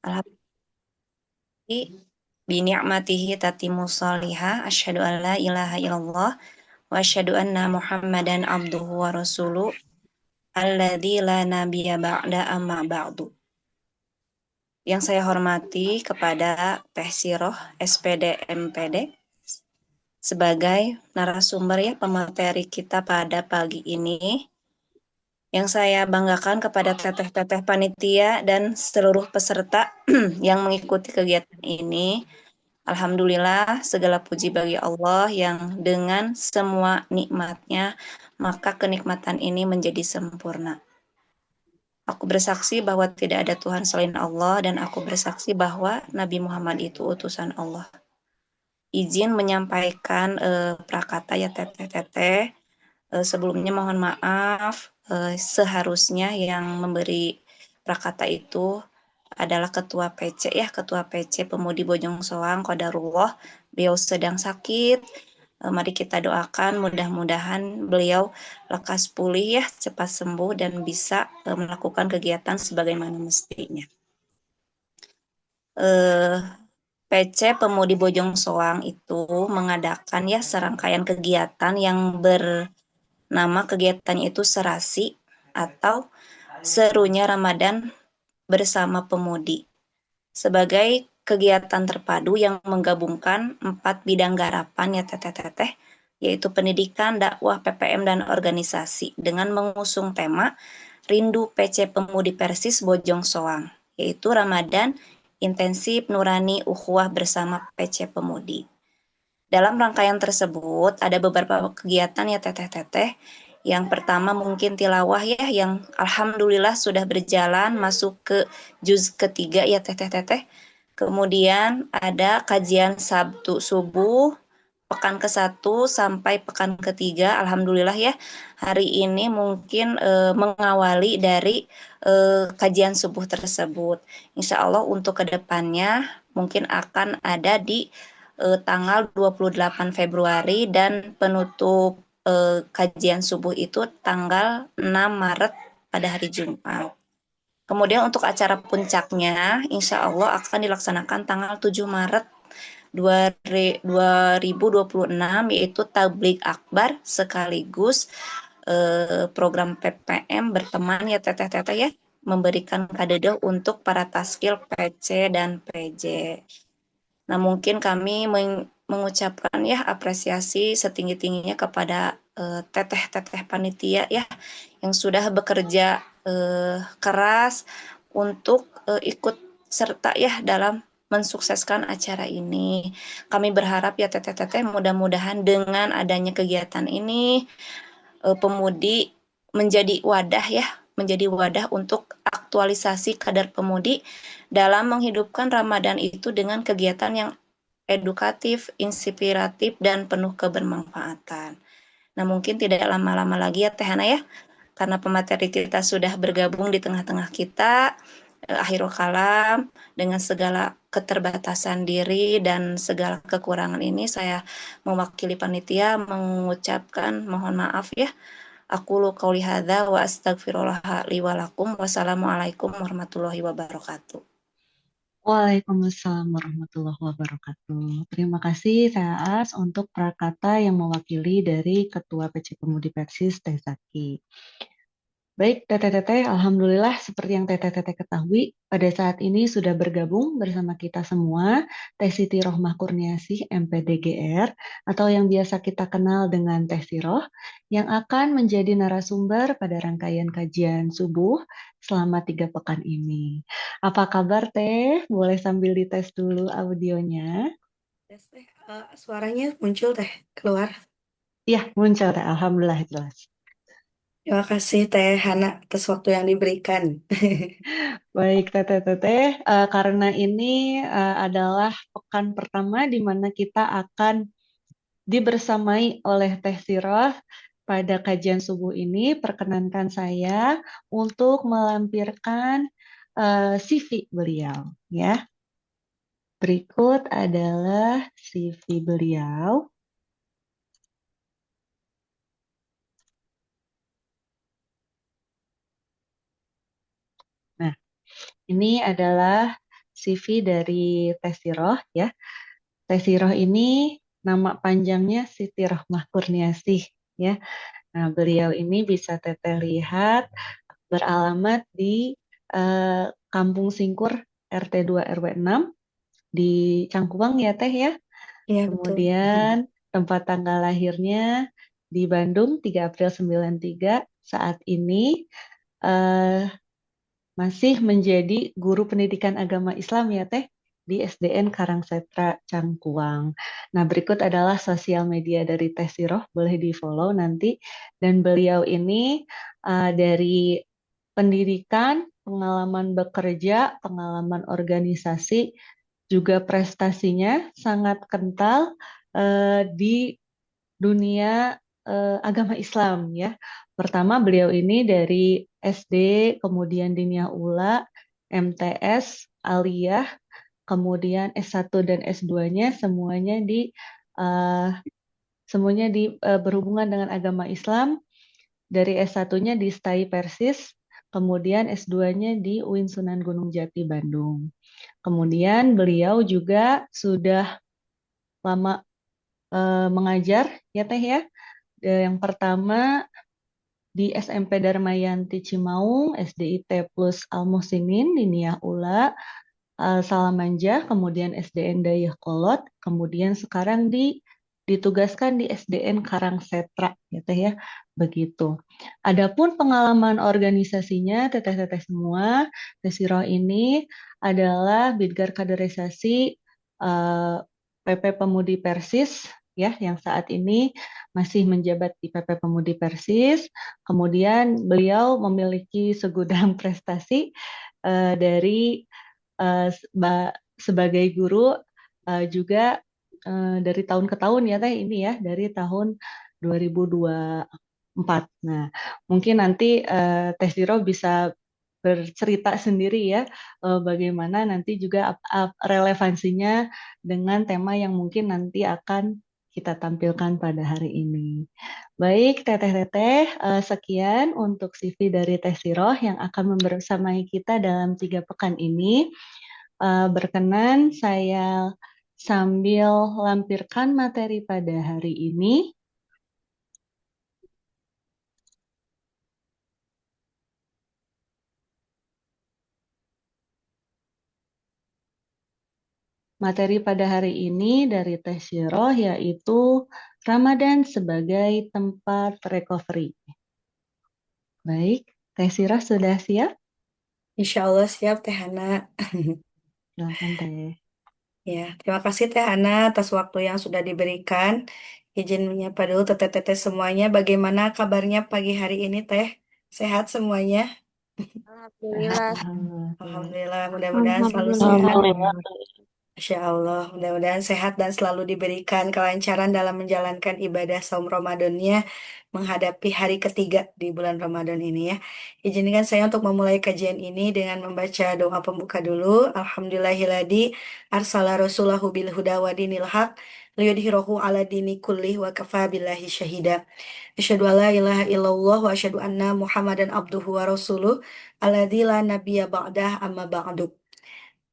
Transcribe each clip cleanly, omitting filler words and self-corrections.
Alhamdulillah bi ni'matihi tatimmu shalihah asyhadu an la ilaha illallah wa asyhadu anna Muhammadan abduhu wa rasuluh alladzi la nabiyya ba'da amma ba'du. Yang saya hormati kepada Teh Siroh SPD MPD sebagai narasumber ya pemateri kita pada pagi ini. Yang saya banggakan kepada teteh-teteh panitia dan seluruh peserta yang mengikuti kegiatan ini. Alhamdulillah, segala puji bagi Allah yang dengan semua nikmatnya, maka kenikmatan ini menjadi sempurna. Aku bersaksi bahwa tidak ada Tuhan selain Allah, dan aku bersaksi bahwa Nabi Muhammad itu utusan Allah. Izin menyampaikan prakata ya teteh-teteh. Sebelumnya mohon maaf, seharusnya yang memberi prakata itu adalah Ketua PC ya, Ketua PC Pemudi Bojong Soang Qadarullah. Beliau sedang sakit. Mari kita doakan mudah-mudahan beliau lekas pulih ya, cepat sembuh dan bisa melakukan kegiatan sebagaimana mestinya. PC Pemudi Bojong Soang itu mengadakan ya serangkaian kegiatan yang bernama kegiatannya itu Serasi atau Serunya Ramadan bersama Pemudi, sebagai kegiatan terpadu yang menggabungkan 4 bidang garapan ya teteh-teteh, yaitu pendidikan, dakwah, PPM, dan organisasi, dengan mengusung tema Rindu PC Pemudi Persis Bojong Soang, yaitu Ramadan Intensif Nurani Ukhuwah bersama PC Pemudi. Dalam rangkaian tersebut ada beberapa kegiatan ya teteh-teteh. Yang pertama mungkin tilawah ya, yang alhamdulillah sudah berjalan masuk ke juz ketiga ya teteh-teteh. Kemudian ada kajian Sabtu subuh pekan ke-1 sampai pekan ke-3. Alhamdulillah ya, hari ini mungkin mengawali dari kajian subuh tersebut. Insya Allah untuk kedepannya mungkin akan ada di tanggal 28 Februari dan penutup kajian subuh itu tanggal 6 Maret pada hari Jumat. Kemudian untuk acara puncaknya, insya Allah akan dilaksanakan tanggal 7 Maret 2026, yaitu Tablik Akbar sekaligus program PPM berteman ya teteh-teteh ya, memberikan kado untuk para taskil PC dan PJ. Nah, mungkin kami mengucapkan ya apresiasi setinggi-tingginya kepada teteh-teteh panitia ya yang sudah bekerja keras untuk ikut serta ya dalam mensukseskan acara ini. Kami berharap ya teteh-teteh mudah-mudahan dengan adanya kegiatan ini pemudi menjadi wadah untuk aktualisasi kadar pemudi dalam menghidupkan Ramadan itu dengan kegiatan yang edukatif, inspiratif, dan penuh kebermanfaatan. Nah, mungkin tidak lama-lama lagi ya Teh Hana ya, karena pemateri kita sudah bergabung di tengah-tengah kita. Akhirul kalam, dengan segala keterbatasan diri dan segala kekurangan ini, saya mewakili panitia mengucapkan mohon maaf ya. Aku lu qauli hadza wa astaghfirullah li wa lakum. Wassalamualaikum warahmatullahi wabarakatuh. Waalaikumsalam warahmatullahi wabarakatuh. Terima kasih saya As untuk prakata yang mewakili dari Ketua PC Pemudi Persis Teh Zaki. Baik, Teteh-teteh, Alhamdulillah seperti yang Teteh-teteh ketahui, pada saat ini sudah bergabung bersama kita semua Teh Siti Rohmah Kurniasih MPDGR atau yang biasa kita kenal dengan Teh Siroh yang akan menjadi narasumber pada rangkaian kajian subuh selama 3 pekan ini. Apa kabar Teh? Boleh sambil dites dulu audionya. Tes teh, suaranya muncul teh keluar. Iya, muncul Teh. Alhamdulillah jelas. Terima kasih Teh Hana atas waktu yang diberikan. Baik, Teteh-teteh, karena ini adalah pekan pertama di mana kita akan dibersamai oleh Teh Sirah pada kajian subuh ini, perkenankan saya untuk melampirkan CV beliau. Ya, berikut adalah CV beliau. Nah, ini adalah CV dari Teh Siroh ya. Teh Siroh ini nama panjangnya Siti Rohmah Kurniasih ya. Nah, beliau ini bisa Teteh lihat beralamat di Kampung Singkur RT 2 RW 6 di Cangkuang ya Teh ya. Iya, betul. Kemudian tempat tanggal lahirnya di Bandung 3 April 93. Saat ini eh, masih menjadi guru pendidikan agama Islam ya Teh di SDN Karangsetra Cangkuang. Nah, berikut adalah sosial media dari Teh Siroh, boleh di-follow nanti. Dan beliau ini dari pendidikan, pengalaman bekerja, pengalaman organisasi, juga prestasinya sangat kental di dunia agama Islam ya. Pertama beliau ini dari SD, kemudian Diniyah Ula, MTS, Aliyah, kemudian S1 dan S2-nya eh, semuanya berhubungan dengan agama Islam. Dari S1-nya di STAI Persis, kemudian S2-nya di UIN Sunan Gunung Jati Bandung. Kemudian beliau juga sudah lama mengajar ya Teh ya. Yang pertama di SMP Darmayanti Cimaung, SDIT plus Al Muhsinin di Niah Ula, Salamanja, kemudian SDN Dayakolot, kemudian sekarang ditugaskan di SDN Karangsetra, ya Teh ya, begitu. Adapun pengalaman organisasinya, teteh-teteh semua, Teh Siroh ini adalah Bidgar Kaderisasi PP Pemudi Persis, ya, yang saat ini masih menjabat di PP Pemudi Persis. Kemudian beliau memiliki segudang prestasi dari sebagai guru juga dari tahun ke tahun ya Teh ini ya dari tahun 2024. Nah, mungkin nanti Teh Siro bisa bercerita sendiri ya bagaimana nanti juga relevansinya dengan tema yang mungkin nanti akan kita tampilkan pada hari ini. Baik, Teteh-teteh, sekian untuk CV dari Teh Siroh yang akan membersamai kita dalam 3 pekan ini. Berkenan saya sambil lampirkan materi pada hari ini. Materi pada hari ini dari Teh Siroh yaitu Ramadan sebagai tempat recovery. Baik, Teh Siroh sudah siap? Insya Allah siap, Teh Hana. Silakan Teh. Ya, terima kasih Teh Hana atas waktu yang sudah diberikan. Izin menyapa dulu teteh-teteh semuanya. Bagaimana kabarnya pagi hari ini, Teh? Sehat semuanya? Sehat, Alhamdulillah. alhamdulillah. Alhamdulillah, mudah-mudahan selalu sehat. Alhamdulillah. Masya Allah, mudah-mudahan sehat dan selalu diberikan kelancaran dalam menjalankan ibadah saum Ramadannya menghadapi hari ketiga di bulan Ramadan ini ya. Izinkan saya untuk memulai kajian ini dengan membaca doa pembuka dulu. Alhamdulillahilladzi arsala rasulahu bil huda wa dinil haq liyudhhirahu ala dini kullih wa kafa billahi syahida. Asyhadu an la ilaha illallah wa asyhadu anna Muhammadan abduhu wa rasuluh alladzi la nabiyya ba'dah amma ba'du.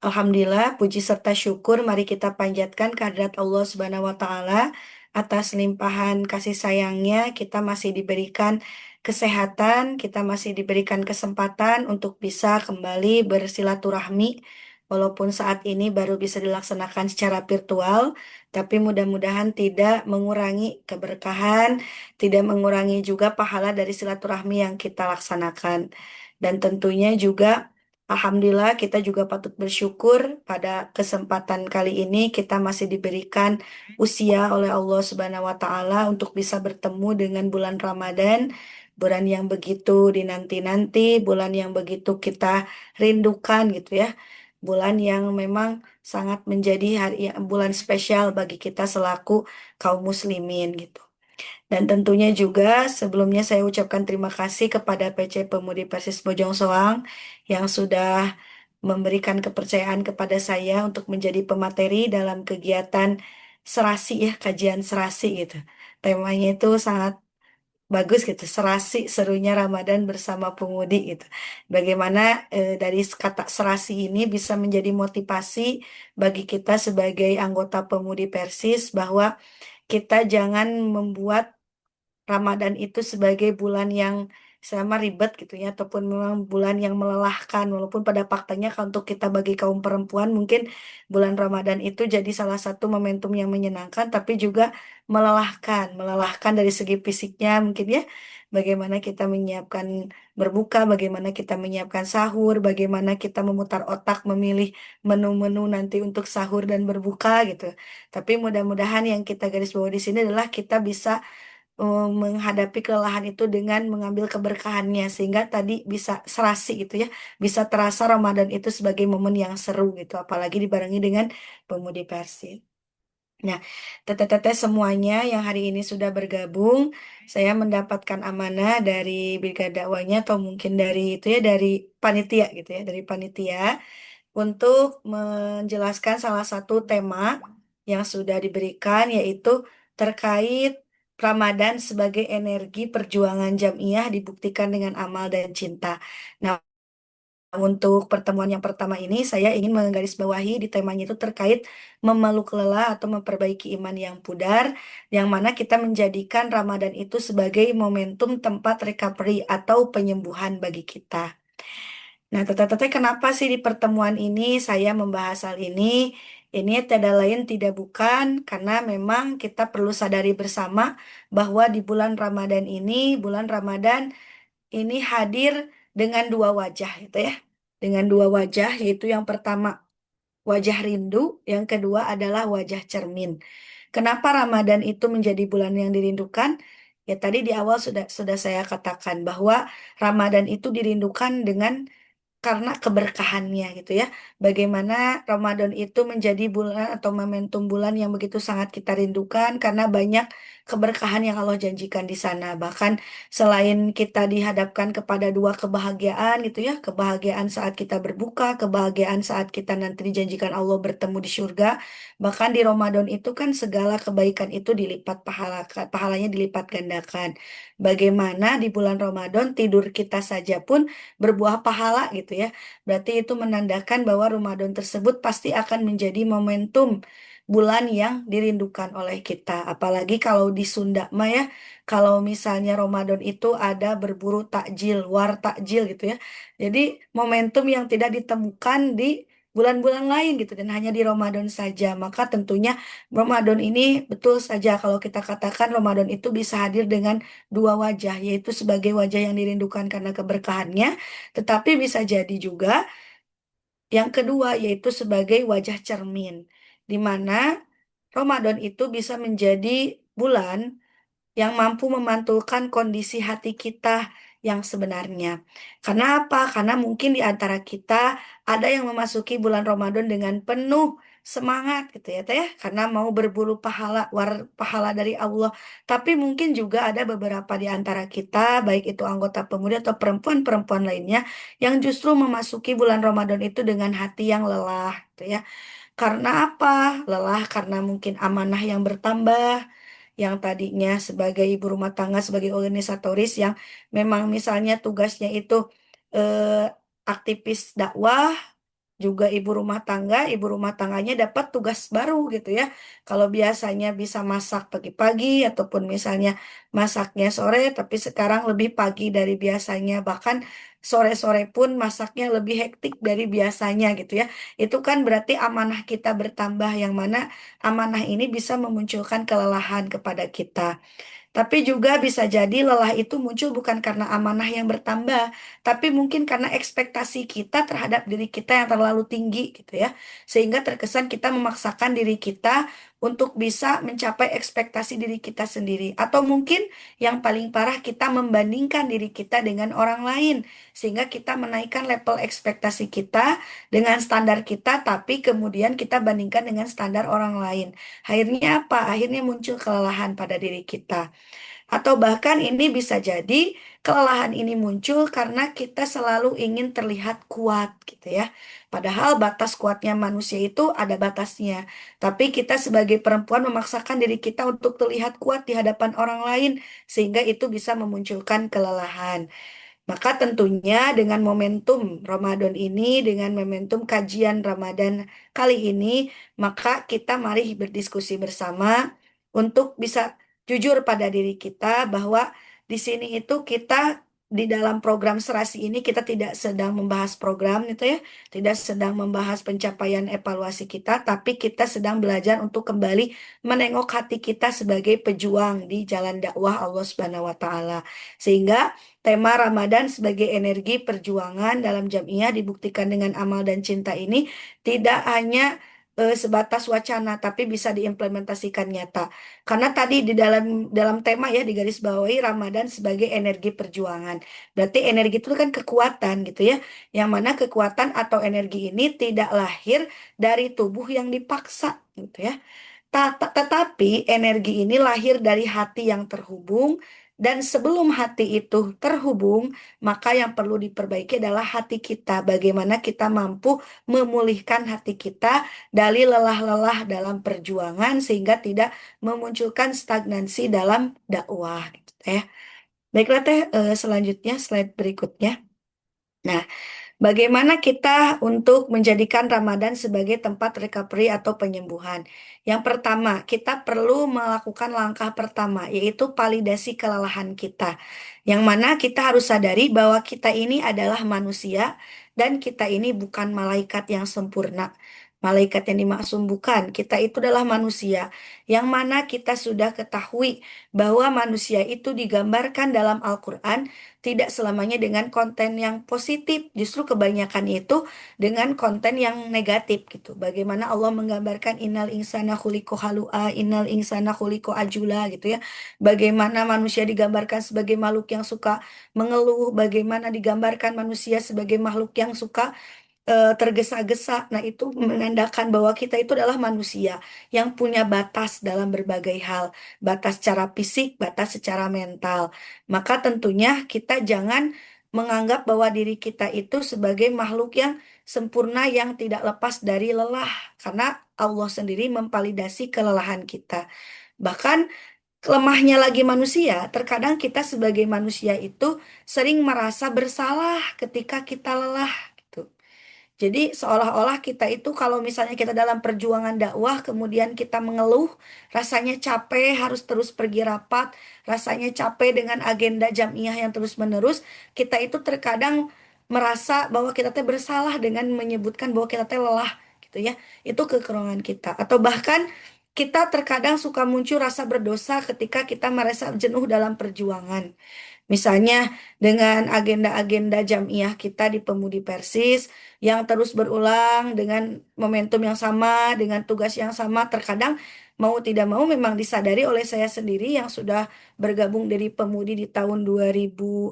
Alhamdulillah, puji serta syukur mari kita panjatkan kehadirat Allah Subhanahu wa taala atas limpahan kasih sayangnya kita masih diberikan kesehatan, kita masih diberikan kesempatan untuk bisa kembali bersilaturahmi walaupun saat ini baru bisa dilaksanakan secara virtual, tapi mudah-mudahan tidak mengurangi keberkahan, tidak mengurangi juga pahala dari silaturahmi yang kita laksanakan. Dan tentunya juga Alhamdulillah kita juga patut bersyukur pada kesempatan kali ini kita masih diberikan usia oleh Allah Subhanahu wa taala untuk bisa bertemu dengan bulan Ramadan, bulan yang begitu dinanti-nanti, bulan yang begitu kita rindukan gitu ya. Bulan yang memang sangat menjadi bulan spesial bagi kita selaku kaum muslimin gitu. Dan tentunya juga sebelumnya saya ucapkan terima kasih kepada PC Pemudi Persis Bojong Soang yang sudah memberikan kepercayaan kepada saya untuk menjadi pemateri dalam kegiatan serasi ya, kajian serasi gitu. Temanya itu sangat bagus gitu, serasi serunya Ramadan bersama pemudi gitu. Bagaimana dari kata serasi ini bisa menjadi motivasi bagi kita sebagai anggota pemudi Persis bahwa kita jangan membuat Ramadan itu sebagai bulan yang sama ribet gitu ya, ataupun memang bulan yang melelahkan, walaupun pada faktanya kalau untuk kita bagi kaum perempuan mungkin bulan Ramadan itu jadi salah satu momentum yang menyenangkan, tapi juga melelahkan dari segi fisiknya mungkin ya, bagaimana kita menyiapkan berbuka, bagaimana kita menyiapkan sahur, bagaimana kita memutar otak memilih menu-menu nanti untuk sahur dan berbuka gitu. Tapi mudah-mudahan yang kita garis bawahi di sini adalah kita bisa menghadapi kelelahan itu dengan mengambil keberkahannya sehingga tadi bisa serasi gitu ya, bisa terasa Ramadan itu sebagai momen yang seru gitu, apalagi dibarengi dengan pemudi Persib. Nah, teteh-teteh semuanya yang hari ini sudah bergabung, saya mendapatkan amanah dari brigade dakwahnya atau mungkin dari itu ya, dari panitia gitu ya, dari panitia untuk menjelaskan salah satu tema yang sudah diberikan, yaitu terkait Ramadan sebagai energi perjuangan jamiah dibuktikan dengan amal dan cinta. Nah, untuk pertemuan yang pertama ini, saya ingin menggarisbawahi di temanya itu terkait memeluk lelah atau memperbaiki iman yang pudar, yang mana kita menjadikan Ramadan itu sebagai momentum tempat recovery atau penyembuhan bagi kita. Nah, teteh-teteh, kenapa sih di pertemuan ini saya membahas hal ini? Ini tiada lain tidak bukan karena memang kita perlu sadari bersama bahwa di bulan Ramadan ini, bulan Ramadan ini hadir dengan dua wajah gitu ya. Dengan dua wajah, yaitu yang pertama wajah rindu, yang kedua adalah wajah cermin. Kenapa Ramadan itu menjadi bulan yang dirindukan? Ya tadi di awal sudah saya katakan bahwa Ramadan itu dirindukan dengan karena keberkahannya gitu ya. Bagaimana Ramadan itu menjadi bulan atau momentum bulan yang begitu sangat kita rindukan karena banyak keberkahan yang Allah janjikan di sana. Bahkan selain kita dihadapkan kepada dua kebahagiaan gitu ya, kebahagiaan saat kita berbuka, kebahagiaan saat kita nanti dijanjikan Allah bertemu di surga, bahkan di Ramadan itu kan segala kebaikan itu dilipat pahalanya dilipat gandakan. Bagaimana di bulan Ramadan tidur kita saja pun berbuah pahala gitu ya. Berarti itu menandakan bahwa Ramadan tersebut pasti akan menjadi momentum bulan yang dirindukan oleh kita. Apalagi kalau di Sunda mah ya, kalau misalnya Ramadan itu ada berburu takjil, war takjil gitu ya. Jadi momentum yang tidak ditemukan di bulan-bulan lain gitu dan hanya di Ramadan saja. Maka tentunya Ramadan ini betul saja kalau kita katakan Ramadan itu bisa hadir dengan dua wajah, yaitu sebagai wajah yang dirindukan karena keberkahannya, tetapi bisa jadi juga yang kedua, yaitu sebagai wajah cermin, di mana Ramadan itu bisa menjadi bulan yang mampu memantulkan kondisi hati kita yang sebenarnya. Karena apa? Karena mungkin di antara kita ada yang memasuki bulan Ramadan dengan penuh semangat gitu ya, Teh, ya, karena mau berburu pahala, pahala dari Allah. Tapi mungkin juga ada beberapa di antara kita, baik itu anggota pemuda atau perempuan-perempuan lainnya, yang justru memasuki bulan Ramadan itu dengan hati yang lelah, gitu ya. Karena apa? Lelah karena mungkin amanah yang bertambah, yang tadinya sebagai ibu rumah tangga, sebagai organisatoris yang memang misalnya tugasnya itu eh, aktivis dakwah, juga ibu rumah tangganya dapat tugas baru gitu ya. Kalau biasanya bisa masak pagi-pagi ataupun misalnya masaknya sore, tapi sekarang lebih pagi dari biasanya, bahkan sore-sore pun masaknya lebih hektik dari biasanya gitu ya. Itu kan berarti amanah kita bertambah, yang mana amanah ini bisa memunculkan kelelahan kepada kita. Tapi juga bisa jadi lelah itu muncul bukan karena amanah yang bertambah, tapi mungkin karena ekspektasi kita terhadap diri kita yang terlalu tinggi gitu ya. Sehingga terkesan kita memaksakan diri kita untuk bisa mencapai ekspektasi diri kita sendiri. Atau mungkin yang paling parah kita membandingkan diri kita dengan orang lain. Sehingga kita menaikkan level ekspektasi kita dengan standar kita, tapi kemudian kita bandingkan dengan standar orang lain. Akhirnya apa? Akhirnya muncul kelelahan pada diri kita. Atau bahkan ini bisa jadi kelelahan ini muncul karena kita selalu ingin terlihat kuat gitu ya. Padahal batas kuatnya manusia itu ada batasnya. Tapi kita sebagai perempuan memaksakan diri kita untuk terlihat kuat di hadapan orang lain sehingga itu bisa memunculkan kelelahan. Maka tentunya dengan momentum Ramadan ini, dengan momentum kajian Ramadan kali ini, maka kita mari berdiskusi bersama untuk bisa jujur pada diri kita bahwa di sini itu kita di dalam program serasi ini kita tidak sedang membahas program itu ya, tidak sedang membahas pencapaian evaluasi kita, tapi kita sedang belajar untuk kembali menengok hati kita sebagai pejuang di jalan dakwah Allah Subhanahu wa taala. Sehingga tema Ramadan sebagai energi perjuangan dalam jamiah dibuktikan dengan amal dan cinta ini tidak hanya sebatas wacana, tapi bisa diimplementasikan nyata. Karena tadi di dalam dalam tema ya digarisbawahi Ramadan sebagai energi perjuangan. Berarti energi itu kan kekuatan gitu ya, yang mana kekuatan atau energi ini tidak lahir dari tubuh yang dipaksa gitu ya. Tetapi energi ini lahir dari hati yang terhubung, dan sebelum hati itu terhubung, maka yang perlu diperbaiki adalah hati kita. Bagaimana kita mampu memulihkan hati kita dari lelah-lelah dalam perjuangan sehingga tidak memunculkan stagnansi dalam dakwah gitu ya. Baiklah teh, selanjutnya slide berikutnya. Nah, bagaimana kita untuk menjadikan Ramadan sebagai tempat recovery atau penyembuhan? Yang pertama, kita perlu melakukan langkah pertama, yaitu validasi kelelahan kita. Yang mana kita harus sadari bahwa kita ini adalah manusia dan kita ini bukan malaikat yang sempurna. Malaikat yang dimaksud bukan, kita itu adalah manusia. Yang mana kita sudah ketahui bahwa manusia itu digambarkan dalam Al-Quran tidak selamanya dengan konten yang positif, justru kebanyakan itu dengan konten yang negatif gitu. Bagaimana Allah menggambarkan innal insana khuliqo halu'a, innal insana khuliqo ajula gitu ya. Bagaimana manusia digambarkan sebagai makhluk yang suka mengeluh, bagaimana digambarkan manusia sebagai makhluk yang suka tergesa-gesa. Nah, itu menandakan bahwa kita itu adalah manusia yang punya batas dalam berbagai hal, batas secara fisik, batas secara mental. Maka tentunya kita jangan menganggap bahwa diri kita itu sebagai makhluk yang sempurna yang tidak lepas dari lelah, karena Allah sendiri memvalidasi kelelahan kita. Bahkan lemahnya lagi manusia, terkadang kita sebagai manusia itu sering merasa bersalah ketika kita lelah gitu. Jadi seolah-olah kita itu kalau misalnya kita dalam perjuangan dakwah kemudian kita mengeluh, rasanya capek harus terus pergi rapat, rasanya capek dengan agenda jamiah yang terus-menerus, kita itu terkadang merasa bahwa kita teh bersalah dengan menyebutkan bahwa kita teh lelah gitu ya. Itu kekurangan kita. Atau bahkan kita terkadang suka muncul rasa berdosa ketika kita merasa jenuh dalam perjuangan. Misalnya dengan agenda-agenda jamiah kita di Pemudi Persis yang terus berulang dengan momentum yang sama, dengan tugas yang sama, terkadang mau tidak mau memang disadari oleh saya sendiri yang sudah bergabung dari Pemudi di tahun 2010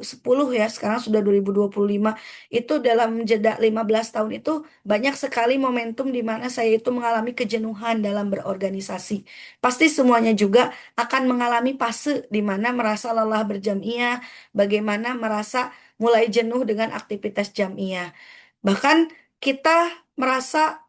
ya, sekarang sudah 2025. Itu dalam jeda 15 tahun itu banyak sekali momentum di mana saya itu mengalami kejenuhan dalam berorganisasi. Pasti semuanya juga akan mengalami fase di mana merasa lelah berjamiah, bagaimana merasa mulai jenuh dengan aktivitas jamiah. Bahkan kita merasa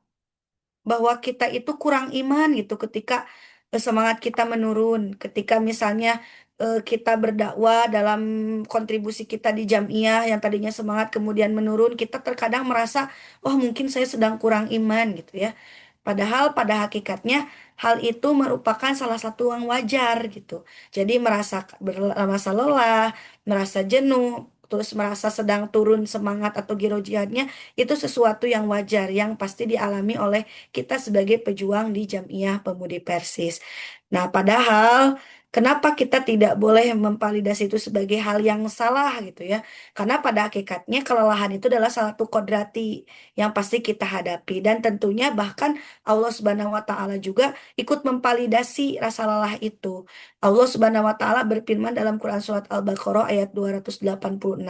bahwa kita itu kurang iman gitu ketika semangat kita menurun, ketika misalnya kita berdakwah dalam kontribusi kita di jamiah yang tadinya semangat kemudian menurun, kita terkadang merasa, oh mungkin saya sedang kurang iman gitu ya. Padahal pada hakikatnya hal itu merupakan salah satu yang wajar gitu. Jadi merasa lelah, merasa jenuh, terus merasa sedang turun semangat atau girojiatnya, itu sesuatu yang wajar yang pasti dialami oleh kita sebagai pejuang di Jamiah Pemudi Persis. Nah, padahal kenapa kita tidak boleh memvalidasi itu sebagai hal yang salah gitu ya? Karena pada hakikatnya kelelahan itu adalah salah satu kodrati yang pasti kita hadapi, dan tentunya bahkan Allah Subhanahu wa taala juga ikut memvalidasi rasa lelah itu. Allah Subhanahu wa taala berfirman dalam Quran surat Al-Baqarah ayat 286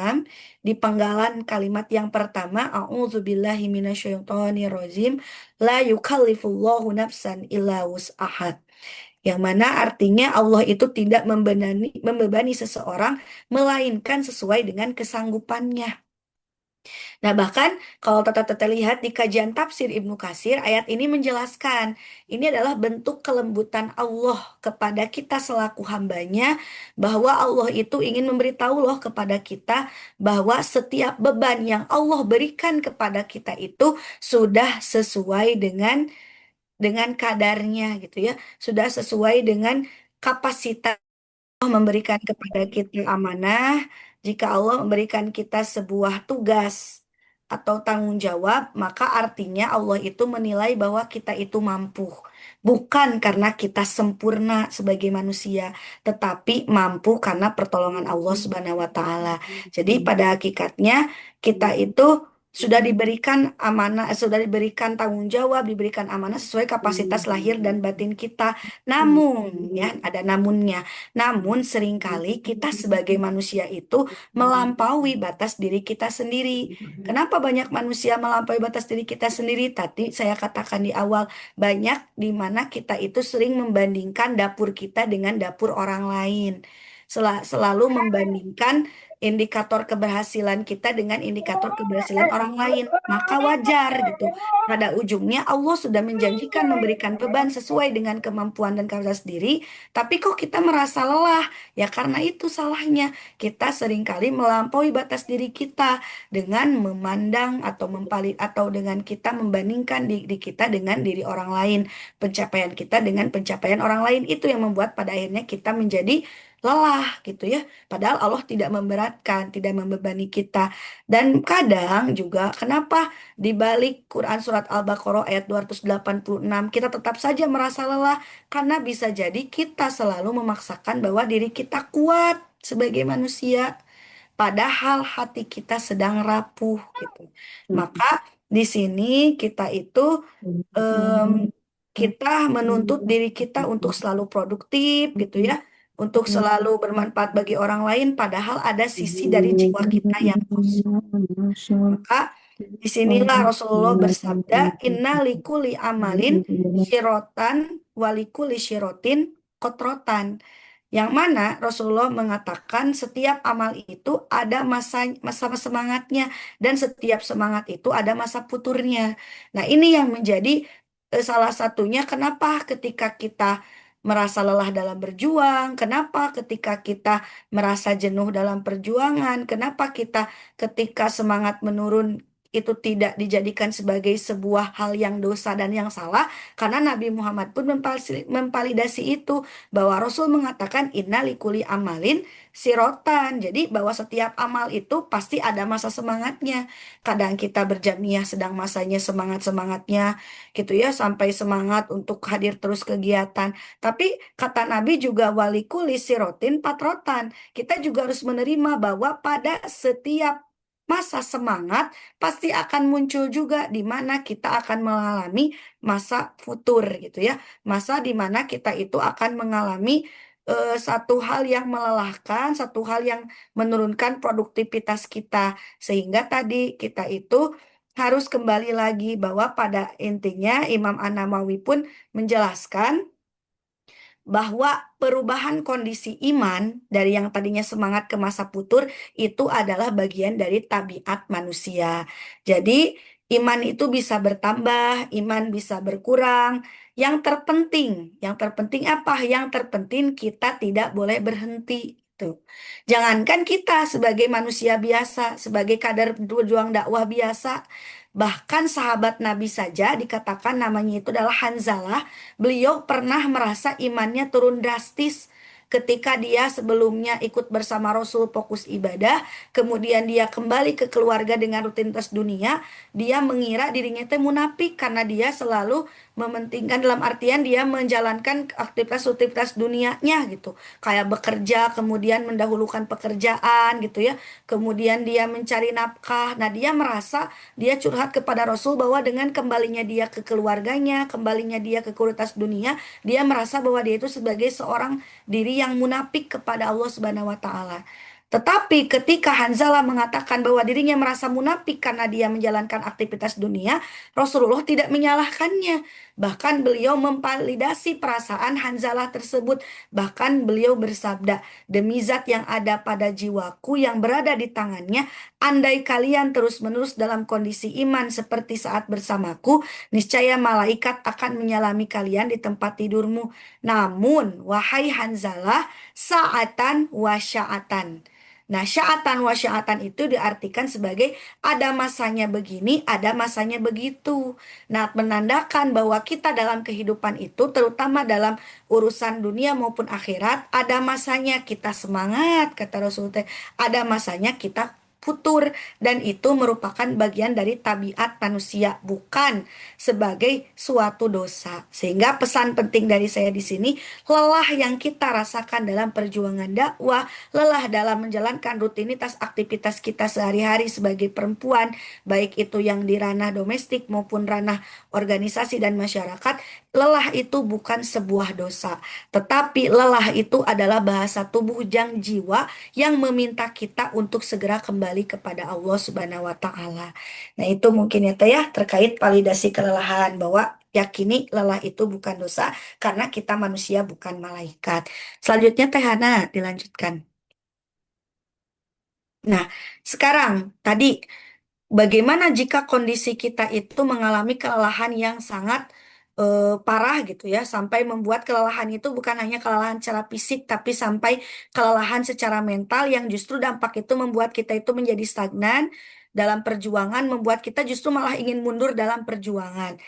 di penggalan kalimat yang pertama, A'udzubillahi minasyaitonirrajim, la yukallifullahu nafsan illa wus'aha. Yang mana artinya Allah itu tidak membebani seseorang, melainkan sesuai dengan kesanggupannya. Nah, bahkan kalau Tata lihat di kajian tafsir Ibnu Katsir, ayat ini menjelaskan, ini adalah bentuk kelembutan Allah kepada kita selaku hambanya, bahwa Allah itu ingin memberitahu loh kepada kita, bahwa setiap beban yang Allah berikan kepada kita itu sudah sesuai dengan kadarnya gitu ya, sudah sesuai dengan kapasitas. Allah memberikan kepada kita amanah, jika Allah memberikan kita sebuah tugas atau tanggung jawab, maka artinya Allah itu menilai bahwa kita itu mampu. Bukan karena kita sempurna sebagai manusia, tetapi mampu karena pertolongan Allah Subhanahu wa taala. Jadi pada hakikatnya kita itu sudah diberikan amanah, sudah diberikan tanggung jawab, diberikan amanah sesuai kapasitas lahir dan batin kita. Namun, ya, ada namunnya. Namun seringkali kita sebagai manusia itu melampaui batas diri kita sendiri. Kenapa banyak manusia melampaui batas diri kita sendiri? Tadi saya katakan di awal, banyak di mana kita itu sering membandingkan dapur kita dengan dapur orang lain. Selalu membandingkan indikator keberhasilan kita dengan indikator keberhasilan orang lain. Maka wajar gitu. Pada ujungnya Allah sudah menjanjikan memberikan beban sesuai dengan kemampuan dan kapasitas diri, tapi kok kita merasa lelah? Ya karena itu salahnya. Kita seringkali melampaui batas diri kita dengan memandang atau atau dengan kita membandingkan diri kita dengan diri orang lain. Pencapaian kita dengan pencapaian orang lain itu yang membuat pada akhirnya kita menjadi lelah gitu ya. Padahal Allah tidak memberatkan, tidak membebani kita. Dan kadang juga kenapa di balik Quran surat Al-Baqarah ayat 286 kita tetap saja merasa lelah, karena bisa jadi kita selalu memaksakan bahwa diri kita kuat sebagai manusia, padahal hati kita sedang rapuh gitu. Maka di sini kita itu em, kita menuntut diri kita untuk selalu produktif gitu ya, untuk selalu bermanfaat bagi orang lain, padahal ada sisi dari jiwa kita yang kosong. Maka disinilah Rasulullah bersabda, Inna likuli amalin syirotan walikuli syirotin kotrotan. Yang mana Rasulullah mengatakan setiap amal itu ada masa semangatnya, dan setiap semangat itu ada masa puturnya. Nah, ini yang menjadi salah satunya kenapa ketika kita merasa lelah dalam berjuang, kenapa ketika kita merasa jenuh dalam perjuangan, kenapa kita ketika semangat menurun itu tidak dijadikan sebagai sebuah hal yang dosa dan yang salah, karena Nabi Muhammad pun memvalidasi itu, bahwa Rasul mengatakan inna likuli amalin sirotan. Jadi bahwa setiap amal itu pasti ada masa semangatnya. Kadang kita berjamiah sedang masanya semangat-semangatnya gitu ya, sampai semangat untuk hadir terus kegiatan. Tapi kata Nabi juga walikuli sirotin patrotan. Kita juga harus menerima bahwa pada setiap masa semangat pasti akan muncul juga di mana kita akan mengalami masa futur gitu ya. Masa di mana kita itu akan mengalami satu hal yang melelahkan, satu hal yang menurunkan produktivitas kita. Sehingga tadi kita itu harus kembali lagi bahwa pada intinya Imam An-Nawawi pun menjelaskan bahwa perubahan kondisi iman dari yang tadinya semangat ke masa putur itu adalah bagian dari tabiat manusia. Jadi iman itu bisa bertambah, iman bisa berkurang. Yang terpenting apa? Yang terpenting kita tidak boleh berhenti. Tuh. Jangankan kita sebagai manusia biasa, sebagai kader berjuang dakwah biasa, bahkan sahabat Nabi saja dikatakan namanya itu adalah Hanzalah. Beliau pernah merasa imannya turun drastis ketika dia sebelumnya ikut bersama Rasul fokus ibadah, kemudian dia kembali ke keluarga dengan rutinitas dunia, dia mengira dirinya itu munafik karena dia selalu mementingkan, dalam artian dia menjalankan aktivitas-aktivitas dunianya gitu, kayak bekerja kemudian mendahulukan pekerjaan gitu ya, kemudian dia mencari nafkah. Nah, dia merasa, dia curhat kepada Rasul bahwa dengan kembalinya dia ke keluarganya, kembalinya dia ke kualitas dunia, dia merasa bahwa dia itu sebagai seorang diri yang munafik kepada Allah Subhanahu wa taala. Tetapi ketika Hanzalah mengatakan bahwa dirinya merasa munafik karena dia menjalankan aktivitas dunia, Rasulullah tidak menyalahkannya. Bahkan beliau memvalidasi perasaan Hanzalah tersebut. Bahkan beliau bersabda, demi zat yang ada pada jiwaku yang berada di tangannya, andai kalian terus-menerus dalam kondisi iman seperti saat bersamaku, niscaya malaikat akan menyalami kalian di tempat tidurmu. Namun, wahai Hanzalah, sa'atan wa sya'atan. Nah, sya'atan wa sya'atan itu diartikan sebagai ada masanya begini, ada masanya begitu. Nah, menandakan bahwa kita dalam kehidupan itu, terutama dalam urusan dunia maupun akhirat, ada masanya kita semangat, kata Rasulullah. Ada masanya kita futur, dan itu merupakan bagian dari tabiat manusia, bukan sebagai suatu dosa. Sehingga pesan penting dari saya di sini, lelah yang kita rasakan dalam perjuangan dakwah, lelah dalam menjalankan rutinitas aktivitas kita sehari-hari sebagai perempuan, baik itu yang di ranah domestik maupun ranah organisasi dan masyarakat, lelah itu bukan sebuah dosa, tetapi lelah itu adalah bahasa tubuh dan jiwa yang meminta kita untuk segera kembali kepada Allah Subhanahu wa taala. Nah, itu mungkin ya Teh ya terkait validasi kelelahan, bahwa yakini lelah itu bukan dosa karena kita manusia bukan malaikat. Selanjutnya Teh Hana dilanjutkan. Nah, sekarang tadi bagaimana jika kondisi kita itu mengalami kelelahan yang sangat parah gitu ya, sampai membuat kelelahan itu bukan hanya kelelahan secara fisik, tapi sampai kelelahan secara mental yang justru dampak itu membuat kita itu menjadi stagnan dalam perjuangan, membuat kita justru malah ingin mundur dalam perjuangan.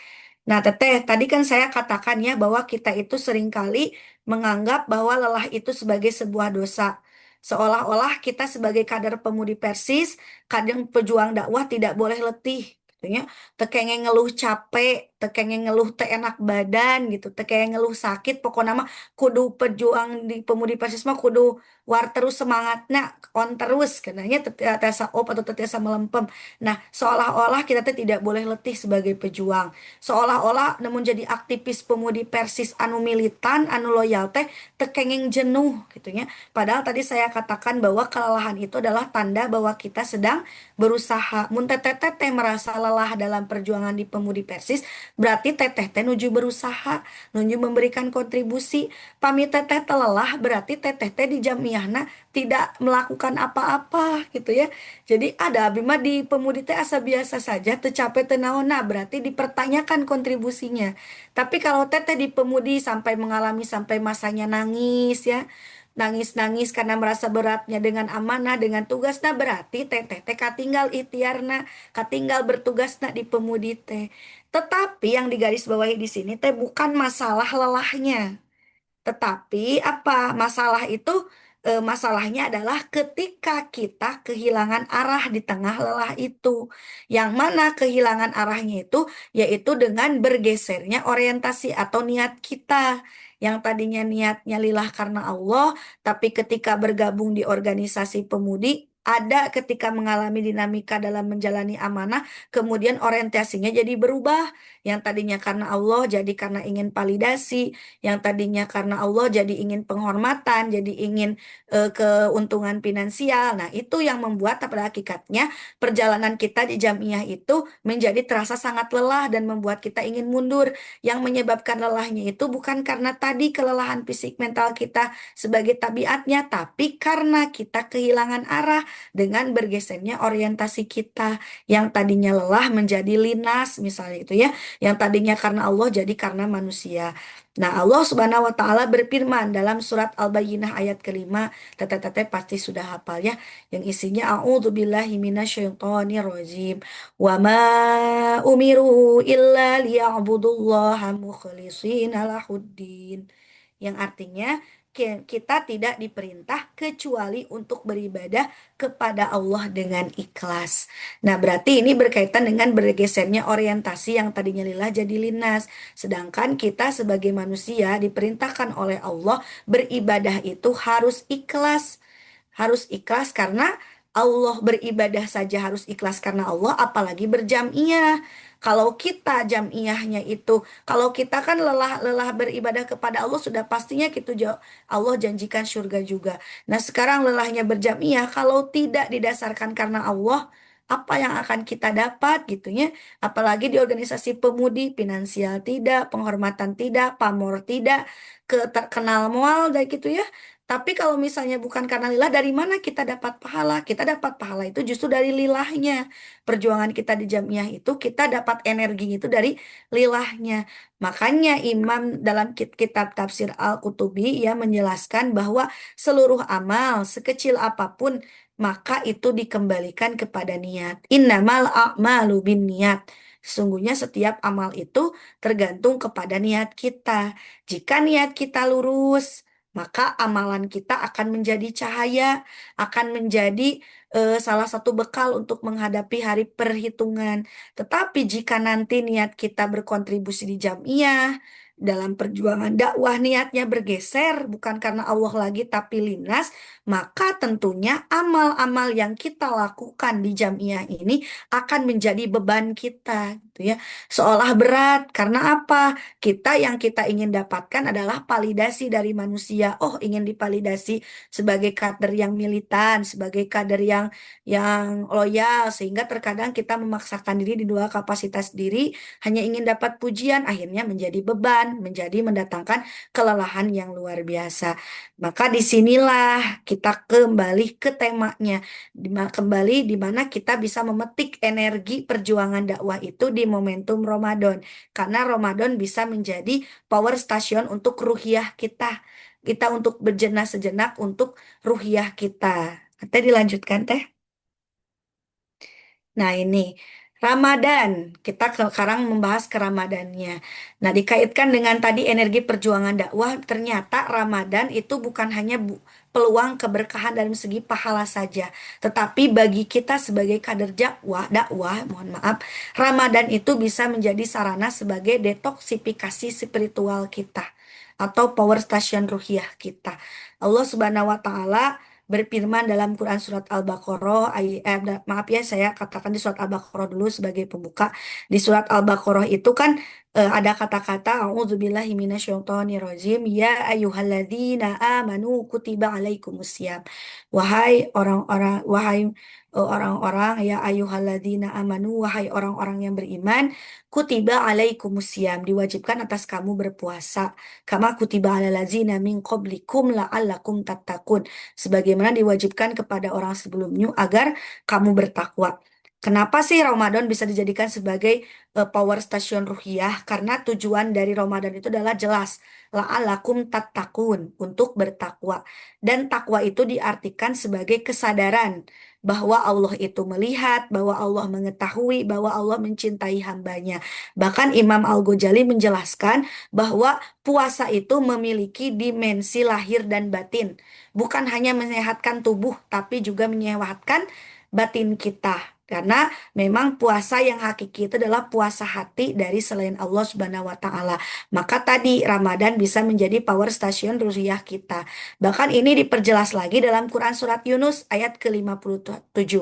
Nah, Teteh, tadi kan saya katakan ya bahwa kita itu seringkali menganggap bahwa lelah itu sebagai sebuah dosa. Seolah-olah kita sebagai kader pemudi Persis, kadang pejuang dakwah tidak boleh letih. Gitu ya. Tekenge ngeluh capek, tekenge ngeluh teu enak badan gitu, tekenge ngeluh sakit, pokoknya mah kudu pejuang di pemudi Persis mah kudu war terus semangatnya, on terus, karena tetiasa op atau tetiasa melempem. Nah, seolah-olah kita teh tidak boleh letih sebagai pejuang, seolah-olah namun jadi aktivis pemudi Persis anu militan anu loyal teh tekenging jenuh gitu ya. Padahal tadi saya katakan bahwa kelelahan itu adalah tanda bahwa kita sedang berusaha. Mun teteh teh merasa lelah dalam perjuangan di pemudi Persis, berarti teteh teh nuju berusaha, nuju memberikan kontribusi. Pami teteh teh lelah, berarti teteh teh di jamiahna tidak melakukan apa-apa gitu ya. Jadi ada abdi mah di pemudi teh asa biasa saja, teu capek teu naon, nah berarti dipertanyakan kontribusinya. Tapi kalau teteh di pemudi sampai mengalami sampai masanya nangis ya, nangis-nangis karena merasa beratnya dengan amanah, dengan tugas, nah berarti teteh teh katinggal ikhtiarna, katinggal bertugasna di pemudi teh. Tetapi yang digarisbawahi di sini teh bukan masalah lelahnya. Tetapi apa masalah itu? Masalahnya adalah ketika kita kehilangan arah di tengah lelah itu. Yang mana kehilangan arahnya itu yaitu dengan bergesernya orientasi atau niat kita. Yang tadinya niatnya lillah karena Allah, tapi ketika bergabung di organisasi pemudi, ada ketika mengalami dinamika dalam menjalani amanah, kemudian orientasinya jadi berubah. Yang tadinya karena Allah jadi karena ingin validasi, yang tadinya karena Allah jadi ingin penghormatan, jadi ingin keuntungan finansial. Nah, itu yang membuat pada hakikatnya perjalanan kita di jamiah itu menjadi terasa sangat lelah dan membuat kita ingin mundur. Yang menyebabkan lelahnya itu bukan karena tadi kelelahan fisik mental kita sebagai tabiatnya, tapi karena kita kehilangan arah dengan bergesernya orientasi kita. Yang tadinya lelah menjadi linas, misalnya itu ya. Yang tadinya karena Allah jadi karena manusia. Nah, Allah Subhanahu wa taala berfirman dalam surat Al-Bayyinah ayat kelima, teteh-teteh pasti sudah hafal ya, yang isinya a'udzubillahi minasyaitonir rajim. Wa ma umiru illa liya'budullaha mukhlishina lahuddin. Yang artinya kita tidak diperintah kecuali untuk beribadah kepada Allah dengan ikhlas. Nah, berarti ini berkaitan dengan bergesernya orientasi yang tadinya lillah jadi linas. Sedangkan kita sebagai manusia diperintahkan oleh Allah beribadah itu harus ikhlas. Harus ikhlas karena Allah, beribadah saja harus ikhlas karena Allah, apalagi berjamiyah. Kalau kita jamiyahnya itu, kalau kita kan lelah-lelah beribadah kepada Allah, sudah pastinya gitu Allah janjikan surga juga. Nah, sekarang lelahnya berjamiyah, kalau tidak didasarkan karena Allah, apa yang akan kita dapat gitu ya? Apalagi di organisasi pemudi, finansial tidak, penghormatan tidak, pamor tidak, terkenal mual dan gitu ya. Tapi kalau misalnya bukan karena lillah, dari mana kita dapat pahala? Kita dapat pahala itu justru dari lilahnya. Perjuangan kita di jamiah itu, kita dapat energi itu dari lilahnya. Makanya Imam dalam kitab tafsir Al-Qutubi ya menjelaskan bahwa seluruh amal sekecil apapun maka itu dikembalikan kepada niat. Innamal a'malu bin niat. Sesungguhnya setiap amal itu tergantung kepada niat kita. Jika niat kita lurus, maka amalan kita akan menjadi cahaya, akan menjadi salah satu bekal untuk menghadapi hari perhitungan. Tetapi jika nanti niat kita berkontribusi di jamiah, dalam perjuangan dakwah niatnya bergeser, bukan karena Allah lagi tapi lintas, maka tentunya amal-amal yang kita lakukan di jamiah ini akan menjadi beban kita, gitu ya. Seolah berat, karena apa? Yang kita ingin dapatkan adalah validasi dari manusia. Oh, ingin dipalidasi sebagai kader yang militan, sebagai kader yang loyal, sehingga terkadang kita memaksakan diri di dua kapasitas diri, hanya ingin dapat pujian, akhirnya menjadi beban, menjadi mendatangkan kelelahan yang luar biasa. Maka disinilah kita kembali ke temanya, kembali di mana kita bisa memetik energi perjuangan dakwah itu di momentum Ramadan. Karena Ramadan bisa menjadi power station untuk ruhiyah kita. Kita untuk berjenah sejenak untuk ruhiyah kita. Teh dilanjutkan, Teh. Nah, ini Ramadan. Kita sekarang membahas ke Ramadannya. Nah, dikaitkan dengan tadi energi perjuangan dakwah, ternyata Ramadan itu bukan hanya peluang keberkahan dalam segi pahala saja, tetapi bagi kita sebagai kader dakwah, mohon maaf, Ramadan itu bisa menjadi sarana sebagai detoksifikasi spiritual kita atau power station ruhiyah kita. Allah Subhanahu wa taala berfirman dalam Quran surat Al-Baqarah maaf ya, saya katakan di surat Al-Baqarah dulu sebagai pembuka. Di surat Al-Baqarah itu kan ada kata-kata a'udzubillahi minasyaitonirrajim ya ayyuhalladzina amanu kutiba alaikumusiyam. Wahai orang-orang ya ayyuhalladzina amanu, wahai orang-orang yang beriman, kutiba alaikumusiyam, diwajibkan atas kamu berpuasa, kama kutiba alal ladzina min qablikum la'allakum tattaqun, sebagaimana diwajibkan kepada orang sebelumnya agar kamu bertakwa. Kenapa sih Ramadan bisa dijadikan sebagai power station ruhiyah? Karena tujuan dari Ramadan itu adalah jelas, la'allakum tattaqun, untuk bertakwa. Dan takwa itu diartikan sebagai kesadaran bahwa Allah itu melihat, bahwa Allah mengetahui, bahwa Allah mencintai hambanya. Bahkan Imam Al-Ghazali menjelaskan bahwa puasa itu memiliki dimensi lahir dan batin. Bukan hanya menyehatkan tubuh, tapi juga menyehatkan batin kita. Karena memang puasa yang hakiki itu adalah puasa hati dari selain Allah Subhanahu wa taala. Maka tadi Ramadan bisa menjadi power station ruhiyah kita. Bahkan ini diperjelas lagi dalam Quran surat Yunus ayat ke-57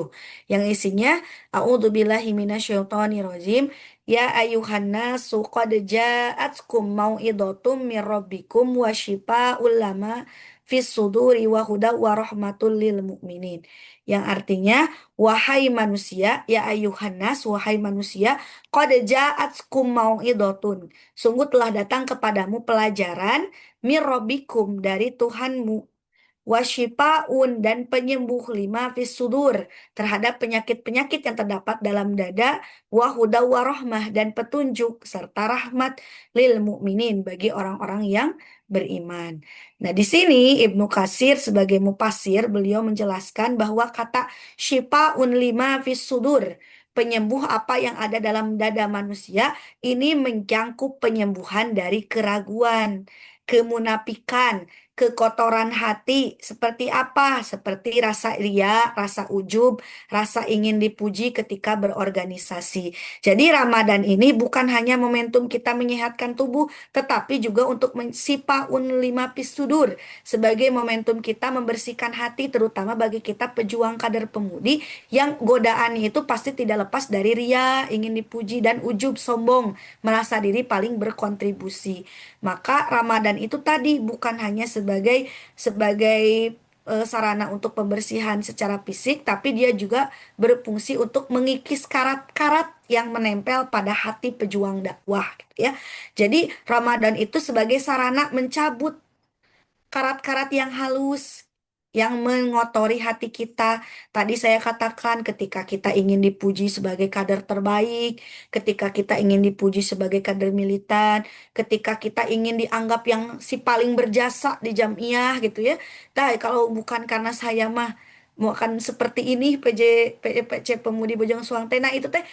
yang isinya A'udzubillahi minasyaitonirrajim. Ya ayuhan nasu qad ja'atkum mau'idotum mir rabbikum wa syifaa'ul lama fis suduri wa huda wa rahmatul lil mu'minin. Yang artinya, wahai manusia, ya ayuhan nas, wahai manusia, qad ja'atkum mau'idotun. Sungguh telah datang kepadamu pelajaran mir rabbikum dari Tuhanmu, wasyifaun dan penyembuh lima fis sudur terhadap penyakit-penyakit yang terdapat dalam dada, wahuda warohmah dan petunjuk serta rahmat lil mukminin bagi orang-orang yang beriman. Nah, di sini Ibnu Katsir sebagai mufasir beliau menjelaskan bahwa kata syifaun lima fis sudur, penyembuh apa yang ada dalam dada manusia, ini menjangkup penyembuhan dari keraguan, kemunafikan, kekotoran hati seperti apa? Seperti rasa ria, rasa ujub, rasa ingin dipuji ketika berorganisasi. Jadi Ramadan ini bukan hanya momentum kita menyehatkan tubuh, tetapi juga untuk sipaun lima pisudur sebagai momentum kita membersihkan hati, terutama bagi kita pejuang kader pemudi yang godaannya itu pasti tidak lepas dari ria, ingin dipuji dan ujub, sombong, merasa diri paling berkontribusi. Maka Ramadan itu tadi bukan hanya sebagai sebagai sarana untuk pembersihan secara fisik, tapi dia juga berfungsi untuk mengikis karat-karat yang menempel pada hati pejuang dakwah, gitu ya. Jadi Ramadan itu sebagai sarana mencabut karat-karat yang halus yang mengotori hati kita. Tadi saya katakan ketika kita ingin dipuji sebagai kader terbaik, ketika kita ingin dipuji sebagai kader militan, ketika kita ingin dianggap yang si paling berjasa di jamiah gitu ya. Nah, kalau bukan karena saya mah mau akan seperti ini PC Pemudi Bojong Soang teh. Nah, itu teh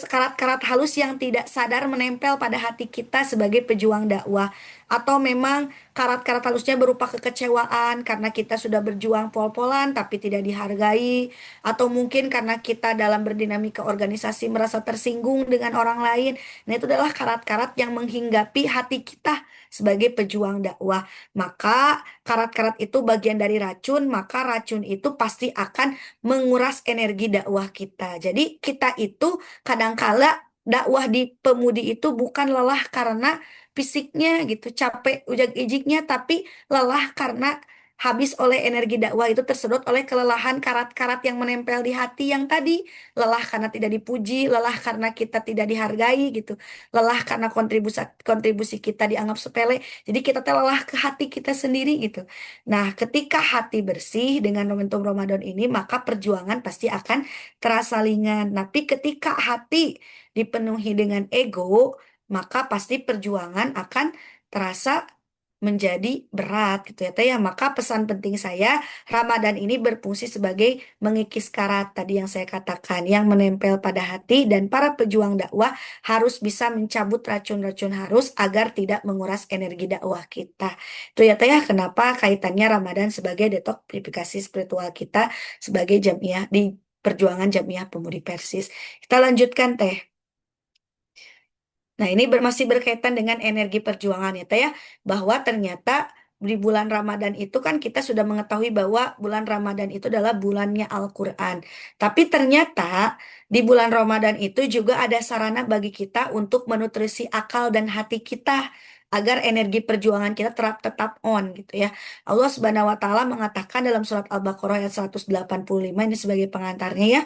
karat-karat halus yang tidak sadar menempel pada hati kita sebagai pejuang dakwah, atau memang karat-karat halusnya berupa kekecewaan karena kita sudah berjuang pol-polan tapi tidak dihargai, atau mungkin karena kita dalam berdinamika organisasi merasa tersinggung dengan orang lain. Nah, itu adalah karat-karat yang menghinggapi hati kita sebagai pejuang dakwah. Maka karat-karat itu bagian dari racun, maka racun itu pasti akan menguras energi dakwah kita. Jadi kita itu kadangkala dakwah di pemudi itu bukan lelah karena fisiknya gitu, capek ujak-ijiknya, tapi lelah karena habis oleh energi dakwah itu tersedot oleh kelelahan karat-karat yang menempel di hati yang tadi, lelah karena tidak dipuji, lelah karena kita tidak dihargai gitu, lelah karena kontribusi kontribusi kita dianggap sepele. Jadi kita teh lelah ke hati kita sendiri gitu. Nah, ketika hati bersih dengan momentum Ramadan ini, maka perjuangan pasti akan terasa ringan. Tapi ketika hati dipenuhi dengan ego, maka pasti perjuangan akan terasa menjadi berat gitu ya Teh ya. Maka pesan penting saya, Ramadan ini berfungsi sebagai mengikis karat tadi yang saya katakan yang menempel pada hati, dan para pejuang dakwah harus bisa mencabut racun-racun harus agar tidak menguras energi dakwah kita. Itu ya Teh ya, kenapa kaitannya Ramadan sebagai detoksifikasi spiritual kita sebagai jamiah di perjuangan Jamiah Pemudi Persis. Kita lanjutkan Teh. Nah, ini masih berkaitan dengan energi perjuangan ya, Teh ya, bahwa ternyata di bulan Ramadan itu kan kita sudah mengetahui bahwa bulan Ramadan itu adalah bulannya Al-Quran. Tapi ternyata di bulan Ramadan itu juga ada sarana bagi kita untuk menutrisi akal dan hati kita agar energi perjuangan kita tetap on gitu ya. Allah Subhanahu wa taala mengatakan dalam surat Al-Baqarah ayat 185 ini sebagai pengantarnya ya.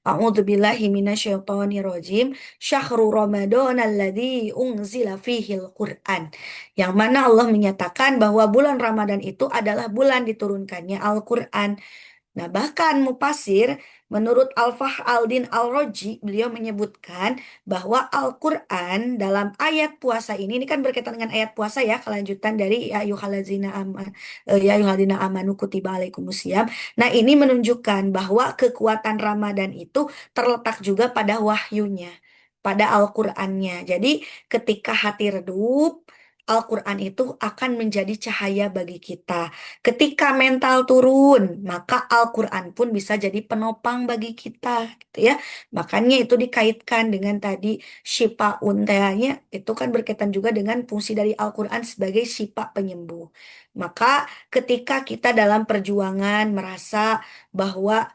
A'udzubillahi minasyaitonirrajim. Syahrul Ramadan alladzi unzila fihil Quran. Yang mana Allah menyatakan bahwa bulan Ramadan itu adalah bulan diturunkannya Al-Quran. Nah, bahkan Mufasir, menurut Al-Fah Al-Din Al-Roji, beliau menyebutkan bahwa Al-Quran dalam ayat puasa ini kan berkaitan dengan ayat puasa ya, kelanjutan dari ya ayyuhalladzina amanu kutiba alaikumusiyam. Nah, ini menunjukkan bahwa kekuatan Ramadan itu terletak juga pada wahyunya, pada Al-Qur'annya. Jadi, ketika hati redup, Al-Quran itu akan menjadi cahaya bagi kita. Ketika mental turun, maka Al-Quran pun bisa jadi penopang bagi kita, gitu ya. Makanya itu dikaitkan dengan tadi syifa untanya, itu kan berkaitan juga dengan fungsi dari Al-Quran sebagai syifa penyembuh. Maka ketika kita dalam perjuangan merasa bahwa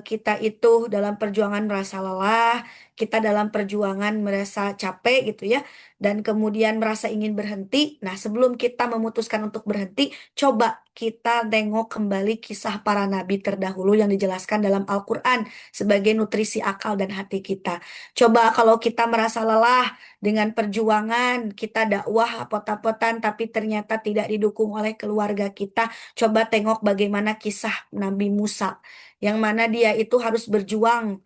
kita itu dalam perjuangan merasa lelah, kita dalam perjuangan merasa capek gitu ya, dan kemudian merasa ingin berhenti. Nah, sebelum kita memutuskan untuk berhenti, coba kita tengok kembali kisah para nabi terdahulu yang dijelaskan dalam Al-Quran sebagai nutrisi akal dan hati kita. Coba kalau kita merasa lelah dengan perjuangan, kita dakwah pot-potan tapi ternyata tidak didukung oleh keluarga kita, coba tengok bagaimana kisah Nabi Musa, yang mana dia itu harus berjuang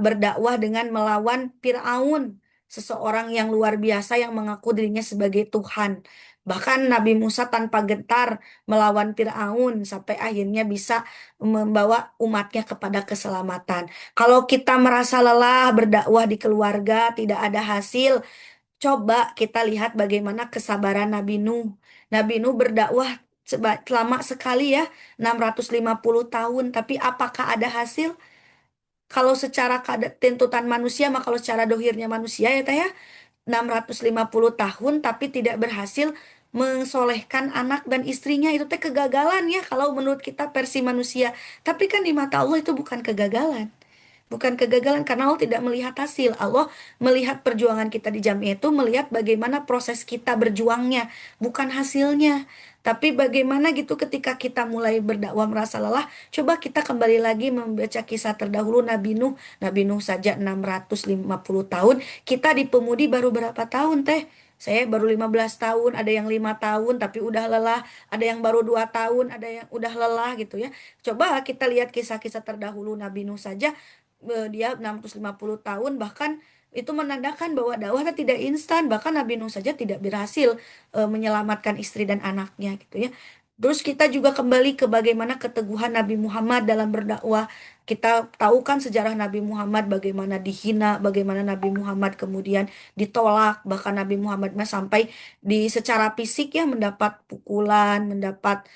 berdakwah dengan melawan Firaun, seseorang yang luar biasa yang mengaku dirinya sebagai Tuhan. Bahkan Nabi Musa tanpa gentar melawan Firaun sampai akhirnya bisa membawa umatnya kepada keselamatan. Kalau kita merasa lelah berdakwah di keluarga, tidak ada hasil, Coba kita lihat bagaimana kesabaran Nabi Nuh. Nabi Nuh berdakwah lama sekali ya, 650 tahun. Tapi apakah ada hasil? Kalau secara tuntutan manusia, maka kalau secara dohirnya manusia ya teh ya, 650 tahun tapi tidak berhasil mensolehkan anak dan istrinya, itu teh kegagalan ya kalau menurut kita versi manusia. Tapi kan di mata Allah itu bukan kegagalan. Bukan kegagalan karena Allah tidak melihat hasil. Allah melihat perjuangan kita di jamiah itu melihat bagaimana proses kita berjuangnya, bukan hasilnya. Tapi bagaimana gitu ketika kita mulai berdakwah merasa lelah, coba kita kembali lagi membaca kisah terdahulu Nabi Nuh. Nabi Nuh saja 650 tahun, kita di pemudi baru berapa tahun teh? Saya baru 15 tahun, ada yang 5 tahun tapi udah lelah, ada yang baru 2 tahun, ada yang udah lelah gitu ya. Coba kita lihat kisah-kisah terdahulu Nabi Nuh saja, dia 650 tahun, bahkan itu menandakan bahwa dakwah tidak instan, bahkan Nabi Nuh saja tidak berhasil menyelamatkan istri dan anaknya gitu ya. Terus kita juga kembali ke bagaimana keteguhan Nabi Muhammad dalam berdakwah. Kita tahu kan sejarah Nabi Muhammad bagaimana dihina, bagaimana Nabi Muhammad kemudian ditolak, bahkan Nabi Muhammad sampai di secara fisik ya mendapat pukulan, dapat